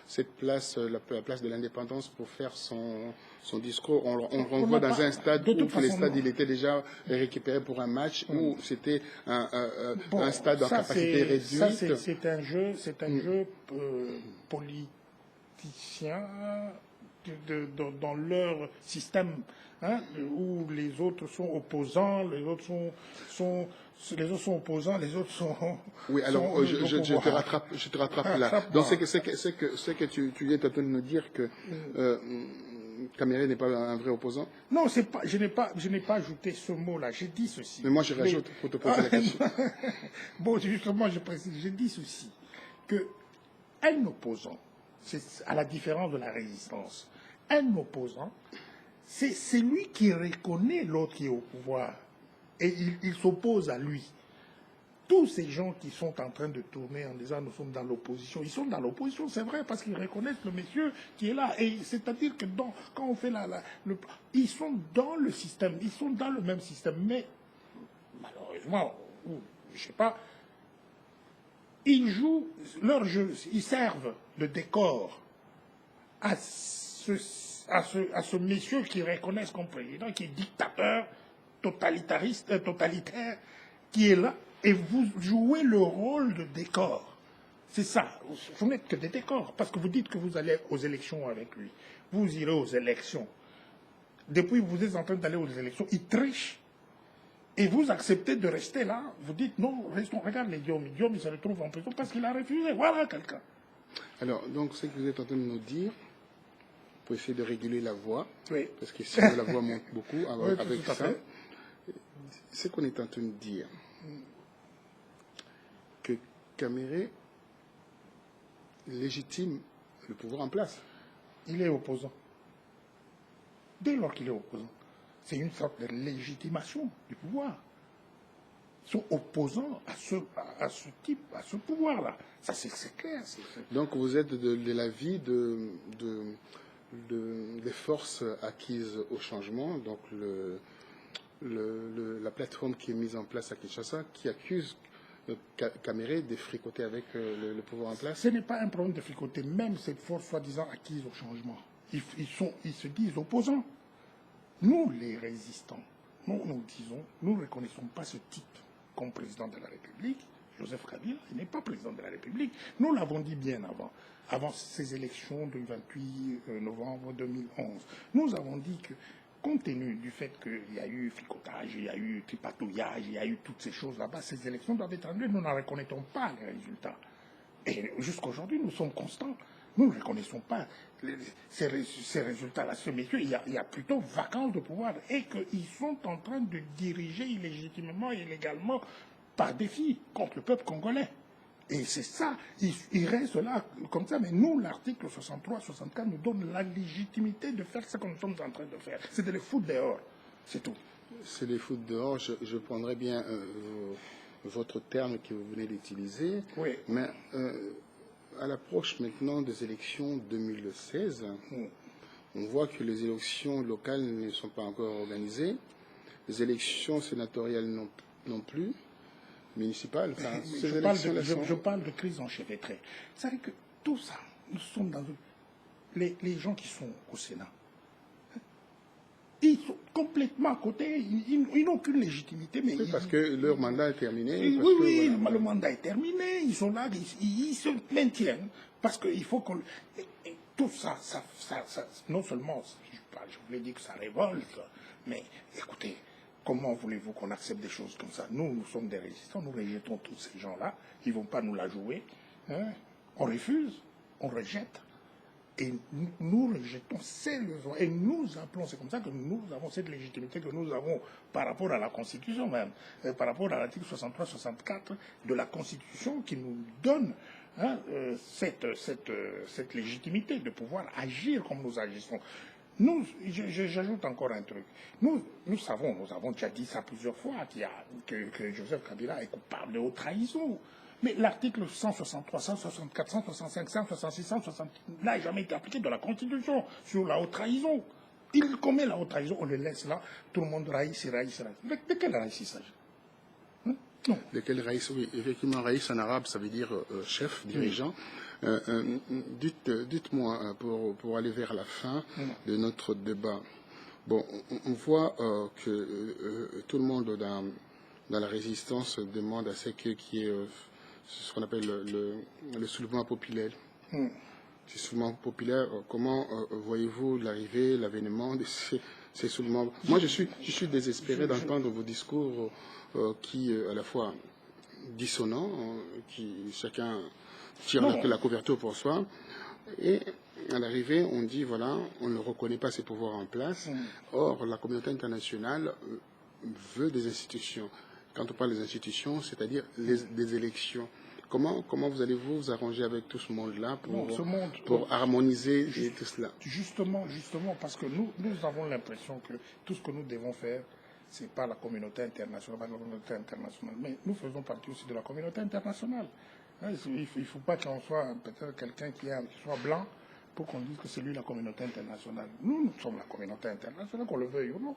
cette place, la place de l'indépendance pour faire son discours? On renvoie dans un stade où les stades il était déjà récupéré pour un match, où c'était un stade en capacité réduite. Ça, c'est un jeu politicien dans leur système, où les autres sont opposants, les autres sont opposants, les autres sont... Oui, alors je te rattrape là. Donc c'est que tu viens en train de nous dire que Caméré n'est pas un vrai opposant? Non, je n'ai pas ajouté ce mot-là, j'ai dit ceci. Mais moi je rajoute pour te poser la question. Bon, justement, je précise, j'ai dit ceci, que un opposant, c'est à la différence de la résistance, un opposant, c'est celui qui reconnaît l'autre qui est au pouvoir et il s'oppose à lui. Tous ces gens qui sont en train de tourner en disant nous sommes dans l'opposition, ils sont dans l'opposition, c'est vrai, parce qu'ils reconnaissent le monsieur qui est là. Et c'est-à-dire que quand on fait ils sont dans le système, ils sont dans le même système, mais malheureusement, je ne sais pas, ils jouent leur jeu, ils servent de décor à ce monsieur qui reconnaissent comme président, qui est dictateur, totalitaire, qui est là, et vous jouez le rôle de décor. C'est ça. Vous n'êtes que des décors, parce que vous dites que vous allez aux élections avec lui. Vous irez aux élections. Depuis que vous êtes en train d'aller aux élections, il triche. Et vous acceptez de rester là. Vous dites non, restons. Regarde les Diomi. Diomi se retrouve en prison parce qu'il a refusé. Voilà quelqu'un. Alors, donc, ce que vous êtes en train de nous dire, pour essayer de réguler la voix, oui. Parce que si la voix monte beaucoup avec oui, ça, ce qu'on est en train de dire, que Caméré légitime le pouvoir en place. Il est opposant. Dès lors qu'il est opposant, c'est une sorte de légitimation du pouvoir. Ils sont opposants à ce pouvoir-là. Ça, c'est clair. Donc, vous êtes de l'avis des forces acquises au changement, donc la plateforme qui est mise en place à Kinshasa, qui accuse Caméré de fricoter avec le pouvoir en place? Ce n'est pas un problème de fricoter, même cette force soi-disant acquise au changement. Ils se disent opposants. Nous, les résistants, nous disons, nous ne reconnaissons pas ce type comme président de la République. Joseph Kabila, il n'est pas président de la République. Nous l'avons dit bien avant ces élections du 28 novembre 2011. Nous avons dit que, compte tenu du fait qu'il y a eu fricotage, il y a eu tripatouillage, il y a eu toutes ces choses là-bas, ces élections doivent être annulées. Nous n'en reconnaissons pas les résultats. Et jusqu'à aujourd'hui, nous sommes constants. Nous ne reconnaissons pas ces résultats-là. Ce messieurs, il y a plutôt vacance de pouvoir et qu'ils sont en train de diriger illégitimement et illégalement par défi contre le peuple congolais. Et c'est ça, ils restent là comme ça. Mais nous, l'article 63-64 nous donne la légitimité de faire ce que nous sommes en train de faire. C'est de les foutre dehors, c'est tout. C'est les foutre dehors. Je prendrai bien votre terme que vous venez d'utiliser. Oui. Mais à l'approche maintenant des élections 2016, on voit que les élections locales ne sont pas encore organisées. Les élections sénatoriales non plus. Municipales. Enfin, je parle de crise enchevêtrée. Vous savez que tout ça, nous sommes dans les gens qui sont au Sénat. complètement à côté. Ils n'ont aucune légitimité. Mais parce que leur mandat est terminé. Oui, voilà. Le mandat est terminé. Ils sont là, ils se maintiennent. Parce qu'il faut qu'on... Tout ça, non seulement, je voulais dire que ça révolte, mais écoutez, comment voulez-vous qu'on accepte des choses comme ça? Nous sommes des résistants, nous rejetons tous ces gens-là. Ils ne vont pas nous la jouer. Hein? On refuse, on rejette. Et nous rejetons sérieusement, et nous appelons, c'est comme ça que nous avons cette légitimité que nous avons par rapport à la Constitution même, par rapport à l'article 63-64 de la Constitution qui nous donne cette légitimité de pouvoir agir comme nous agissons. J'ajoute encore un truc. Nous avons déjà dit ça plusieurs fois, que Joseph Kabila est coupable de haute trahison. Mais l'article 163, 164, 165, 166, 160 n'a jamais été appliqué dans la Constitution sur la haute trahison. Il commet la haute trahison, on le laisse là, tout le monde raïs. De quel raïs il s'agit? Non. De quel raïs? Oui, effectivement, raïs en arabe, ça veut dire chef, dirigeant. Dites-moi, pour aller vers la fin de notre débat, bon, on voit que tout le monde dans la résistance demande à ce qu'il y ait ce qu'on appelle le soulèvement populaire. Ce soulèvement populaire, comment voyez-vous l'arrivée, l'avènement de ces soulèvements? Moi, je suis désespéré d'entendre vos discours qui, à la fois dissonants, qui chacun tire la couverture pour soi, et à l'arrivée, on dit, voilà, on ne reconnaît pas ses pouvoirs en place. Or, la communauté internationale veut des institutions. Quand on parle des institutions, c'est-à-dire des élections. Comment vous allez vous arranger avec tout ce monde-là pour harmoniser tout cela? Justement, parce que nous avons l'impression que tout ce que nous devons faire, ce n'est pas la communauté internationale, mais nous faisons partie aussi de la communauté internationale. Il ne faut pas qu'on soit peut-être quelqu'un qui soit blanc pour qu'on dise que c'est lui la communauté internationale. Nous sommes la communauté internationale, qu'on le veuille ou non.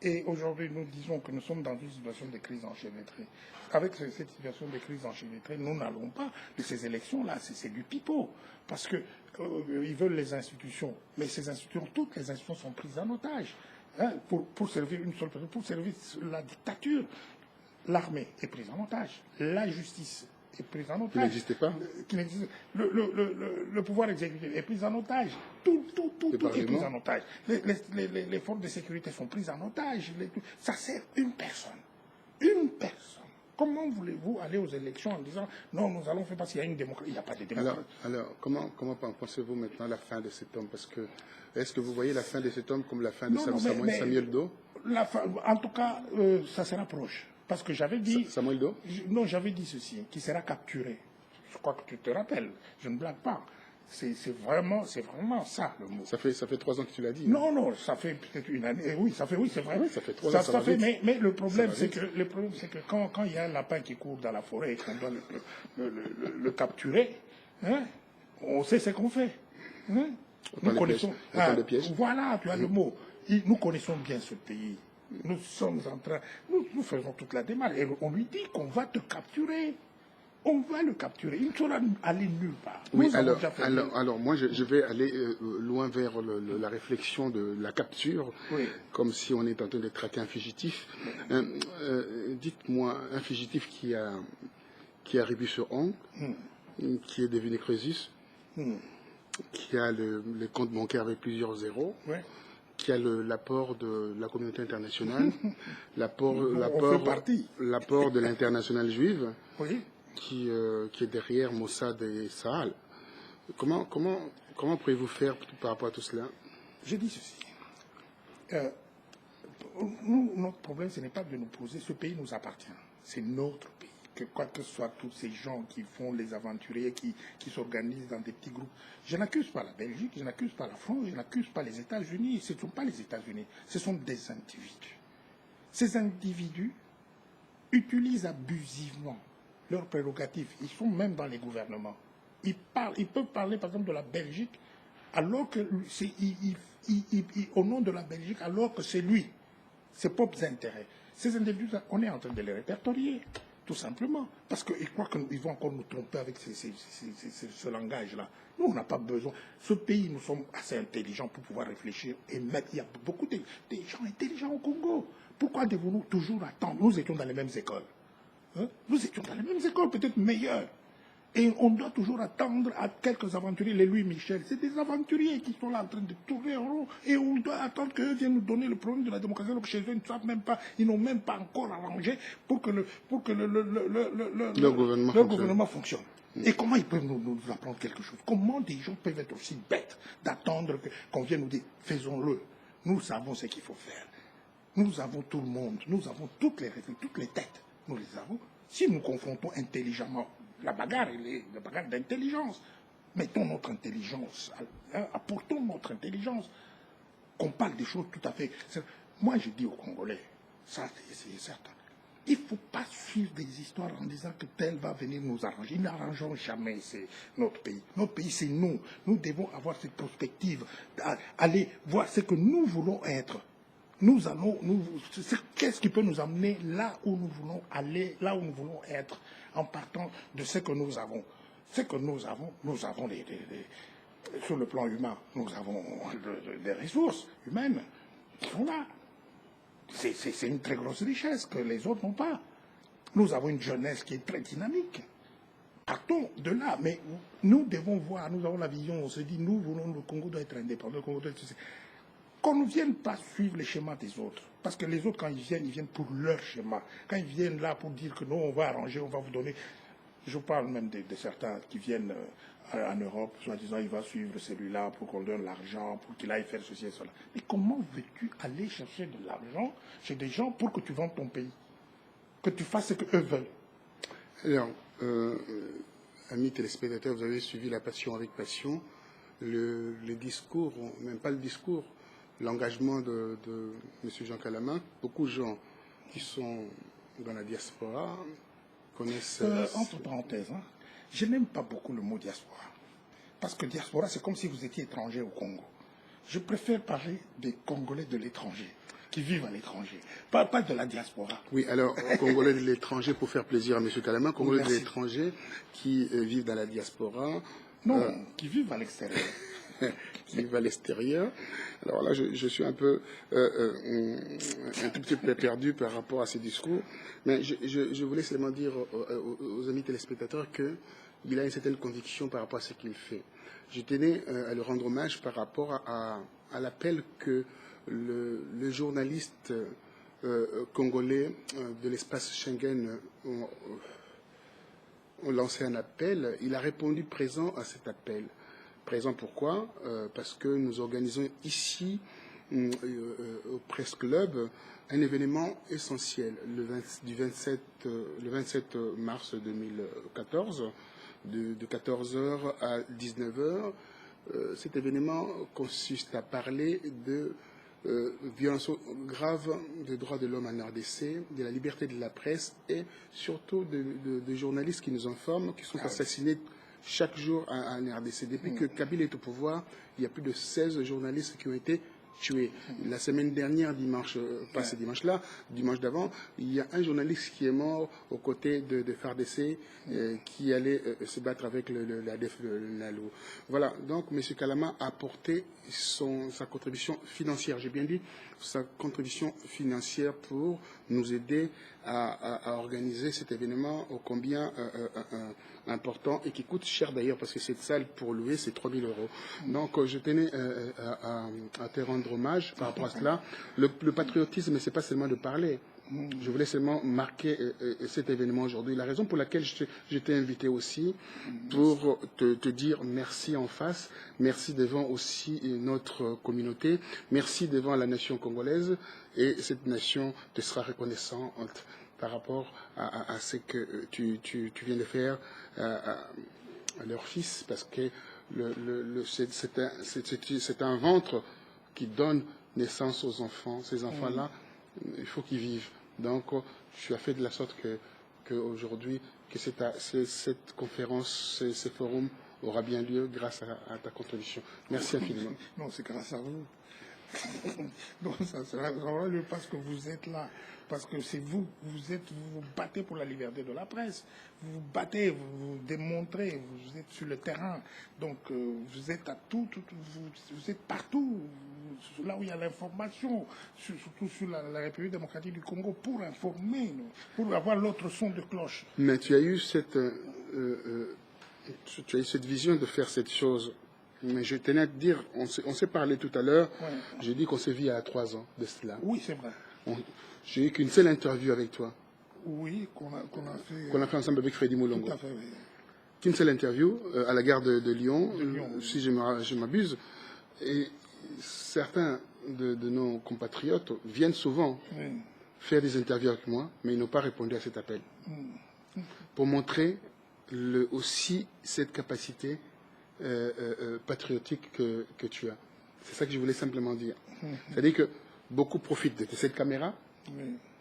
Et aujourd'hui, nous disons que nous sommes dans une situation de crise enchevêtrée. Avec cette situation de crise enchevêtrée, nous n'allons pas. Et ces élections-là, c'est du pipeau. Parce que ils veulent les institutions. Mais ces institutions, toutes les institutions sont prises en otage. Pour servir une seule personne, pour servir la dictature. L'armée est prise en otage. La justice est prise en otage. Qui n'existait pas. Le pouvoir exécutif est pris en otage. Tout est pris en otage. Les forces de sécurité sont prises en otage. Ça sert une personne. Une personne. Comment voulez-vous aller aux élections en disant non, nous allons faire parce qu'il y a une démocratie? Il n'y a pas de démocratie. Alors comment pensez-vous maintenant la fin de cet homme? Parce que est-ce que vous voyez la fin de cet homme comme la fin de Samuel Doe? En tout cas, ça sera proche. Parce que j'avais dit... Samuel Doe? Non, j'avais dit ceci, qui sera capturé. Je crois que tu te rappelles, je ne blague pas. C'est vraiment ça, le mot. Ça fait 3 ans que tu l'as dit. Non, ça fait peut-être une année. Oui, c'est vrai. Oui, ça fait 3 ans. Mais le problème, c'est que quand il y a un lapin qui court dans la forêt et qu'on doit le capturer, on sait ce qu'on fait. Nous connaissons... Voilà, tu as le mot. Nous connaissons bien ce pays. Nous sommes en train... Nous faisons toute la démarche. Et on lui dit qu'on va te capturer. On va le capturer. Il ne saura aller nulle part. Oui, alors moi, je vais aller loin vers la réflexion de la capture, comme si on est en train de traquer un fugitif. Dites-moi, un fugitif qui est arrivé sur Hong, qui est devenu Crésus, qui a les comptes bancaires avec plusieurs zéros, qui a l'apport de la communauté internationale, l'apport de l'internationale juive, qui est derrière Mossad et Sahel. Comment pourriez-vous faire par rapport à tout cela? Je dis ceci. Notre problème, ce n'est pas de nous poser. Ce pays nous appartient. C'est notre pays. Que quoi que ce soit tous ces gens qui font les aventuriers, qui s'organisent dans des petits groupes. Je n'accuse pas la Belgique, je n'accuse pas la France, je n'accuse pas les États-Unis. Ce ne sont pas les États-Unis, ce sont des individus. Ces individus utilisent abusivement leurs prérogatives. Ils sont même dans les gouvernements. Ils peuvent parler, par exemple, de la Belgique, alors que au nom de la Belgique, alors que c'est lui, ses propres intérêts. Ces individus, on est en train de les répertorier. tout simplement. Parce qu'ils croient qu'ils vont encore nous tromper avec ce langage-là. Nous, on n'a pas besoin. Ce pays, nous sommes assez intelligents pour pouvoir réfléchir et mettre. Il y a beaucoup de gens intelligents au Congo. Pourquoi devons-nous toujours attendre? Nous étions dans les mêmes écoles. Hein? Nous étions dans les mêmes écoles, peut-être meilleures. Et on doit toujours attendre à quelques aventuriers, les Louis Michel. C'est des aventuriers qui sont là en train de tourner en rond. Et on doit attendre qu'eux viennent nous donner le problème de la démocratie. Alors que chez eux, ils ne savent même pas, ils n'ont même pas encore arrangé pour que le gouvernement fonctionne. Et comment ils peuvent nous apprendre quelque chose? Comment des gens peuvent être aussi bêtes d'attendre qu'on vienne nous dire, faisons-le. Nous savons ce qu'il faut faire. Nous avons tout le monde. Nous avons toutes les têtes. Nous les avons. Si nous confrontons intelligemment, la bagarre, la bagarre d'intelligence. Mettons notre intelligence, apportons notre intelligence. Qu'on parle des choses tout à fait. Moi, je dis aux Congolais, ça c'est certain. Il ne faut pas suivre des histoires en disant que tel va venir nous arranger. Ils n'arrangeront jamais notre pays. Notre pays, c'est nous. Nous devons avoir cette perspective, aller voir ce que nous voulons être. Nous allons, qu'est-ce qui peut nous amener là où nous voulons aller, là où nous voulons être, en partant de ce que nous avons. Ce que nous avons sur le plan humain, nous avons des ressources humaines qui sont là. C'est une très grosse richesse que les autres n'ont pas. Nous avons une jeunesse qui est très dynamique. Partons de là, mais nous devons voir, nous avons la vision, on se dit, nous voulons, le Congo doit être indépendant, le Congo doit être... Qu'on ne vienne pas suivre les schémas des autres. Parce que les autres, quand ils viennent pour leur schéma. Quand ils viennent là pour dire que non, on va arranger, on va vous donner... Je parle même de certains qui viennent en Europe, soit disant il va suivre celui-là pour qu'on donne l'argent, pour qu'il aille faire ceci et cela. Mais comment veux-tu aller chercher de l'argent chez des gens pour que tu vendes ton pays? Que tu fasses ce qu'eux veulent? Alors, amis téléspectateurs, vous avez suivi La Passion avec passion. Le discours, même pas le discours, l'engagement de M. Jean Calama. Beaucoup de gens qui sont dans la diaspora connaissent... entre parenthèses, hein, je n'aime pas beaucoup le mot diaspora. Parce que diaspora, c'est comme si vous étiez étranger au Congo. Je préfère parler des Congolais de l'étranger, qui vivent à l'étranger, pas de la diaspora. Oui, alors, Congolais de l'étranger, pour faire plaisir à M. Calama, Congolais de l'étranger qui vivent dans la diaspora... Non, qui vivent à l'extérieur. Qui vivent à l'extérieur. Alors là, je suis un peu un tout petit peu perdu par rapport à ces discours, mais je voulais seulement dire aux amis téléspectateurs qu'il a une certaine conviction par rapport à ce qu'il fait. Je tenais à le rendre hommage par rapport à l'appel que le journaliste congolais de l'espace Schengen ont lancé un appel. Il a répondu présent à cet appel. Présent pourquoi? Parce que nous organisons ici, au Presse Club, un événement essentiel le 27 mars 2014, de 14h à 19h. Cet événement consiste à parler de violations graves des droits de l'homme en RDC, de la liberté de la presse et surtout de journalistes qui nous informent, qui sont assassinés chaque jour en RDC. Depuis que Kabila est au pouvoir, il y a plus de 16 journalistes qui ont été tués. La semaine dernière, dimanche, pas ce dimanche-là, dimanche d'avant, il y a un journaliste qui est mort aux côtés de FARDC qui allait se battre avec l'ADF Nalo. Voilà, donc M. Calama a apporté sa contribution financière, j'ai bien dit, sa contribution financière pour nous aider à organiser cet événement ô combien important et qui coûte cher d'ailleurs parce que cette salle pour louer c'est 3 000 €. Donc je tenais à te rendre hommage par rapport à cela. Le patriotisme, c'est pas seulement de parler. Je voulais seulement marquer cet événement aujourd'hui. La raison pour laquelle je t'ai invité aussi, pour te dire merci en face, merci devant aussi notre communauté, merci devant la nation congolaise, et cette nation te sera reconnaissante par rapport à ce que tu viens de faire à leur fils, parce que c'est un ventre qui donne naissance aux enfants. Ces enfants-là, il faut qu'ils vivent. Donc, tu as fait de la sorte qu'aujourd'hui, que cette conférence, ce forum aura bien lieu grâce à ta contribution. Merci infiniment. Non, c'est grâce à vous. Donc ça sera vraiment parce que vous êtes là, parce que c'est vous, vous vous battez pour la liberté de la presse, vous vous battez, vous démontrez, vous êtes sur le terrain, donc vous êtes à vous êtes partout, là où il y a l'information, surtout sur la République démocratique du Congo, pour informer, pour avoir l'autre son de cloche. Mais tu as eu cette vision de faire cette chose. Mais je tenais à te dire, on s'est parlé tout à l'heure, ouais. J'ai dit qu'on s'est vu il y a 3 ans de cela. Oui, c'est vrai. J'ai eu qu'une seule interview avec toi. Oui, qu'on a fait. Qu'on a fait ensemble avec Freddy Moulongo. Tout à fait, oui. Qu'une seule interview à la gare de Lyon, si je m'abuse. Et certains de nos compatriotes viennent souvent faire des interviews avec moi, mais ils n'ont pas répondu à cet appel. Pour montrer aussi cette capacité patriotique que tu as. C'est ça que je voulais simplement dire. C'est-à-dire que beaucoup profitent de cette caméra,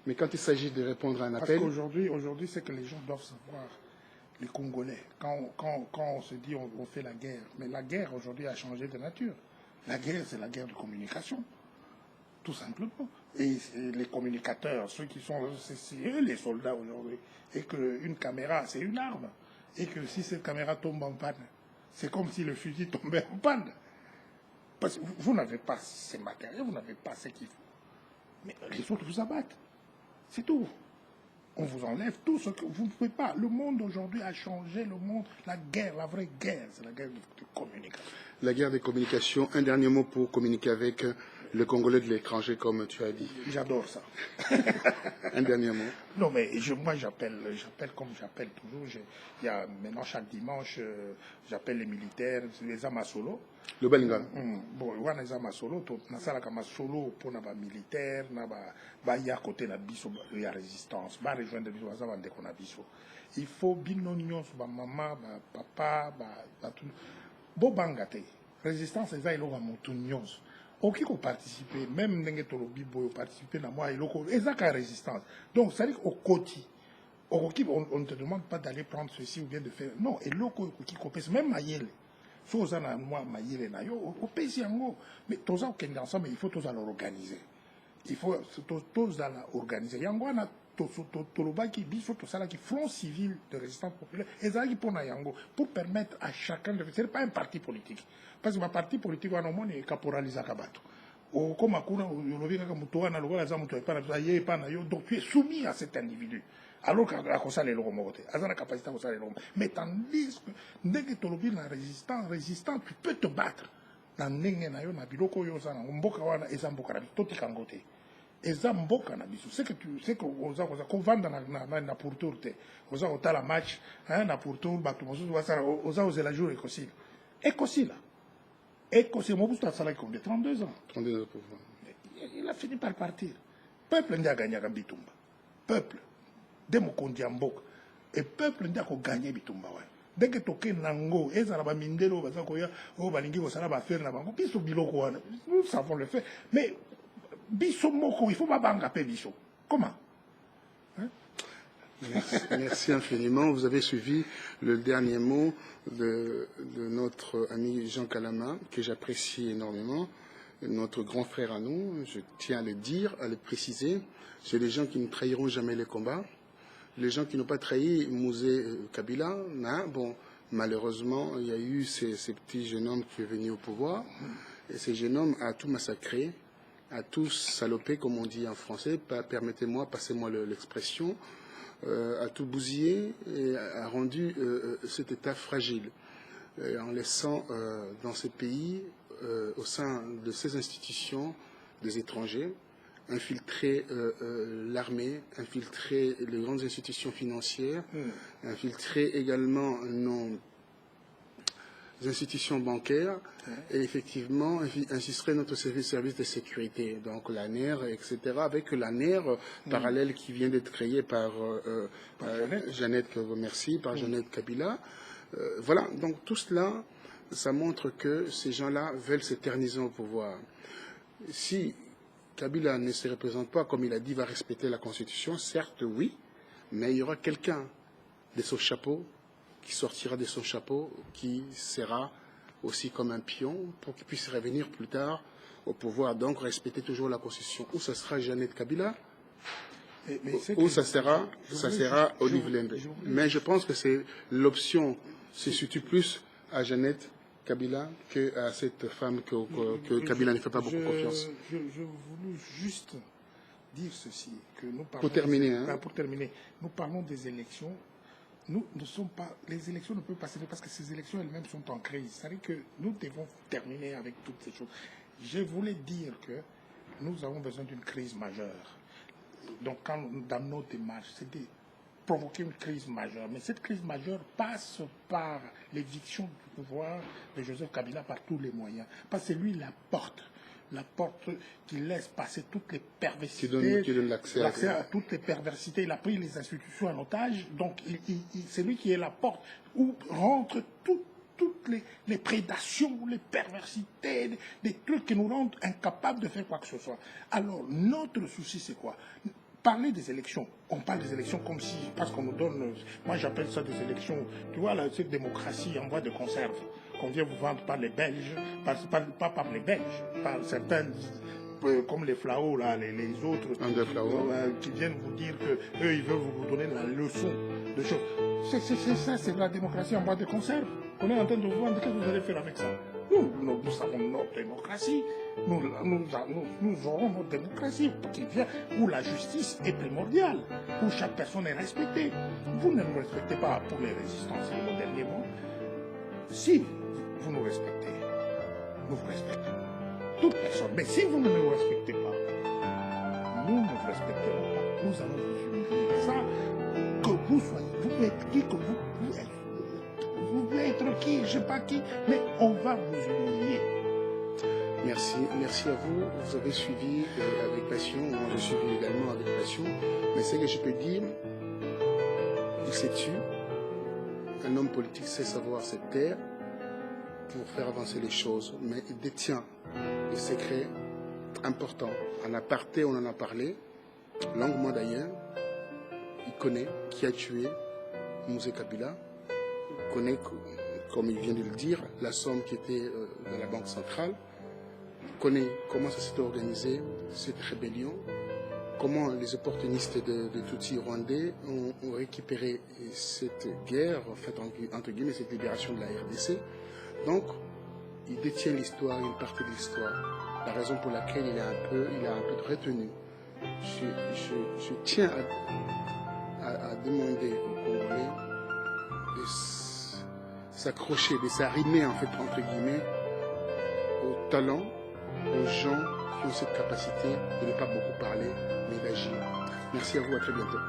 mais quand il s'agit de répondre à un appel... Parce qu'aujourd'hui, c'est que les gens doivent savoir, les Congolais, quand on se dit on fait la guerre, mais la guerre aujourd'hui a changé de nature. La guerre, c'est la guerre de communication, tout simplement. Et les communicateurs, ceux qui sont... C'est eux les soldats aujourd'hui. Et qu'une caméra, c'est une arme. Et que si cette caméra tombe en panne, c'est comme si le fusil tombait en panne. Parce que vous n'avez pas ces matériels, vous n'avez pas ce qu'il faut. Mais les autres vous abattent. C'est tout. On vous enlève tout ce que vous ne pouvez pas. Le monde aujourd'hui a changé, le monde, la guerre, la vraie guerre, c'est la guerre de communication. La guerre des communications, un dernier mot pour communiquer avec le Congolais de l'étranger, comme tu as dit. J'adore ça. Un dernier mot. Non, mais moi, j'appelle comme j'appelle toujours. Il y a maintenant, chaque dimanche, j'appelle les militaires, les Amasolo. Le Balinga. Bon, il y a les Amasolo, il y a Amasolo pour les militaires, il y a côté la biso, il y a résistance, il y a rejoindre les biso. Il faut binonions, maman, papa, tout. Bon, bangate. Résistance, c'est ça, il y a moutonions. Qui ont participé, même Nengue Tolobi Boy participé dans moi, ils ont résistance. Donc, ça veut dire au côté. On ne te demande pas d'aller prendre ceci ou bien de faire. Non, et l'autre qui copie, même Mayele. Faut que moi, Mayele, au pays, mais tous ensemble, il faut tous l'organiser. Il faut tous l'organiser. Il y a un Tolobaki, Biso, tout ça, qui front civil de résistance populaire, et ça pour permettre à chacun de. Ce n'est pas un parti politique. Parce que ma parti politique, on a un caporalisé Kabato. Comme donc tu es soumis à cet individu. Alors qu'à ça, les locomotives, à la capacité à ça, les locomotives. Mais tandis que, dès que tu es résistant, tu peux te battre. Dans na biloko yo sana mboka wana ezamboka na bitoti kangote. Ezamboka na biso. C'est que oza ko vanda na pourtour te. Oza otala match, na pourtour bato mosusu wasala oza ozela jour ekosila. Ekosila. Ekosila Mobutu asala combien 32 ans. 32 ans pour voir. Il a fini par partir. Peuple n'a gagné Bitumba. Peuple de Mokondi Mboka. Et peuple n'a pas gagné Bitumba. Dès que tu nango, nous savons le faire. Mais biso moko, il faut pas bangaper biso. Comment? Merci infiniment. Vous avez suivi le dernier mot de notre ami Jean Kalama, que j'apprécie énormément. Notre grand frère à nous, je tiens à le dire, à le préciser. C'est les gens qui ne trahiront jamais les combats. Les gens qui n'ont pas trahi Mouzé Kabila, bon, malheureusement, il y a eu ces petits jeunes hommes qui sont venus au pouvoir. Et ces jeunes hommes ont tout massacré, a tout salopé, comme on dit en français, permettez-moi, passez-moi l'expression, a tout bousillé et a rendu cet État fragile, en laissant dans ces pays, au sein de ces institutions, des étrangers, infiltrer l'armée, infiltrer les grandes institutions financières, infiltrer également nos institutions bancaires et effectivement insister notre service de sécurité, donc l'ANER, etc., avec l'ANER parallèle qui vient d'être créée par Jeannette, que vous remercie, par Jeannette Kabila. Voilà, donc tout cela, ça montre que ces gens-là veulent s'éterniser au pouvoir. Si Kabila ne se représente pas, comme il a dit, va respecter la Constitution, certes, oui, mais il y aura quelqu'un de son chapeau qui sortira de son chapeau, qui sera aussi comme un pion pour qu'il puisse revenir plus tard au pouvoir, donc respecter toujours la Constitution. Ou ça sera Jeannette Kabila, ou ça sera Olive Lembe. Mais je pense que c'est l'option se situe plus à Jeannette Kabila qu'à cette femme que Kabila ne fait pas beaucoup confiance. Je voulais juste dire ceci, que nous parlons... Pour terminer, nous parlons des élections. Nous ne sommes pas... Les élections ne peuvent pas se faire parce que ces élections elles-mêmes sont en crise. C'est-à-dire que nous devons terminer avec toutes ces choses. Je voulais dire que nous avons besoin d'une crise majeure. Donc, dans nos démarches, c'est de provoquer une crise majeure. Mais cette crise majeure passe par l'éviction du pouvoir de Joseph Kabila par tous les moyens. Parce que c'est lui la porte qui laisse passer toutes les perversités, qui donne l'accès à toutes les perversités. Il a pris les institutions en otage, donc c'est lui qui est la porte où rentrent toutes les prédations, les perversités, des trucs qui nous rendent incapables de faire quoi que ce soit. Alors, notre souci, c'est quoi? Parler des élections, on parle des élections comme si, parce qu'on nous donne, moi j'appelle ça des élections, tu vois, là, cette démocratie en bois de conserve, qu'on vient vous vendre par les Belges, pas par les Belges, par certains, comme les Flao, là, les autres, qui viennent vous dire qu'eux, ils veulent vous donner la leçon de choses. C'est ça, c'est la démocratie en bois de conserve. On est en train de vous vendre, qu'est-ce que vous allez faire avec ça? Nous avons notre démocratie, nous aurons notre démocratie qui vient où la justice est primordiale, où chaque personne est respectée. Vous ne nous respectez pas pour les résistants, c'est le dernier mot. Si vous nous respectez, nous vous respectons. Toute personne. Mais si vous ne nous respectez pas, nous ne vous respecterons pas. Nous allons vous humilier. Ça, que vous soyez, vous pouvez être qui que vous êtes. Vous pouvez être qui, je ne sais pas qui, mais on va vous humilier. Merci à vous. Vous avez suivi avec passion. Moi, je suivi également avec passion. Mais ce que je peux dire, il s'est tué. Un homme politique sait savoir se taire pour faire avancer les choses, mais il détient des secrets importants. En aparté, on en a parlé, longuement d'ailleurs. Il connaît qui a tué Moussé Kabila. Il connaît, comme il vient de le dire, la somme qui était dans la Banque centrale. Il connaît comment ça s'était organisé, cette rébellion, comment les opportunistes de Tutsi rwandais ont récupéré cette guerre, en fait, entre guillemets, cette libération de la RDC. Donc, il détient l'histoire, une partie de l'histoire, la raison pour laquelle il a un peu de retenue. Je tiens à demander aux Congolais de s'accrocher, de s'arrimer, en fait, entre guillemets, aux talents, aux gens qui ont cette capacité de ne pas beaucoup parler, mais d'agir. Merci à vous, à très bientôt.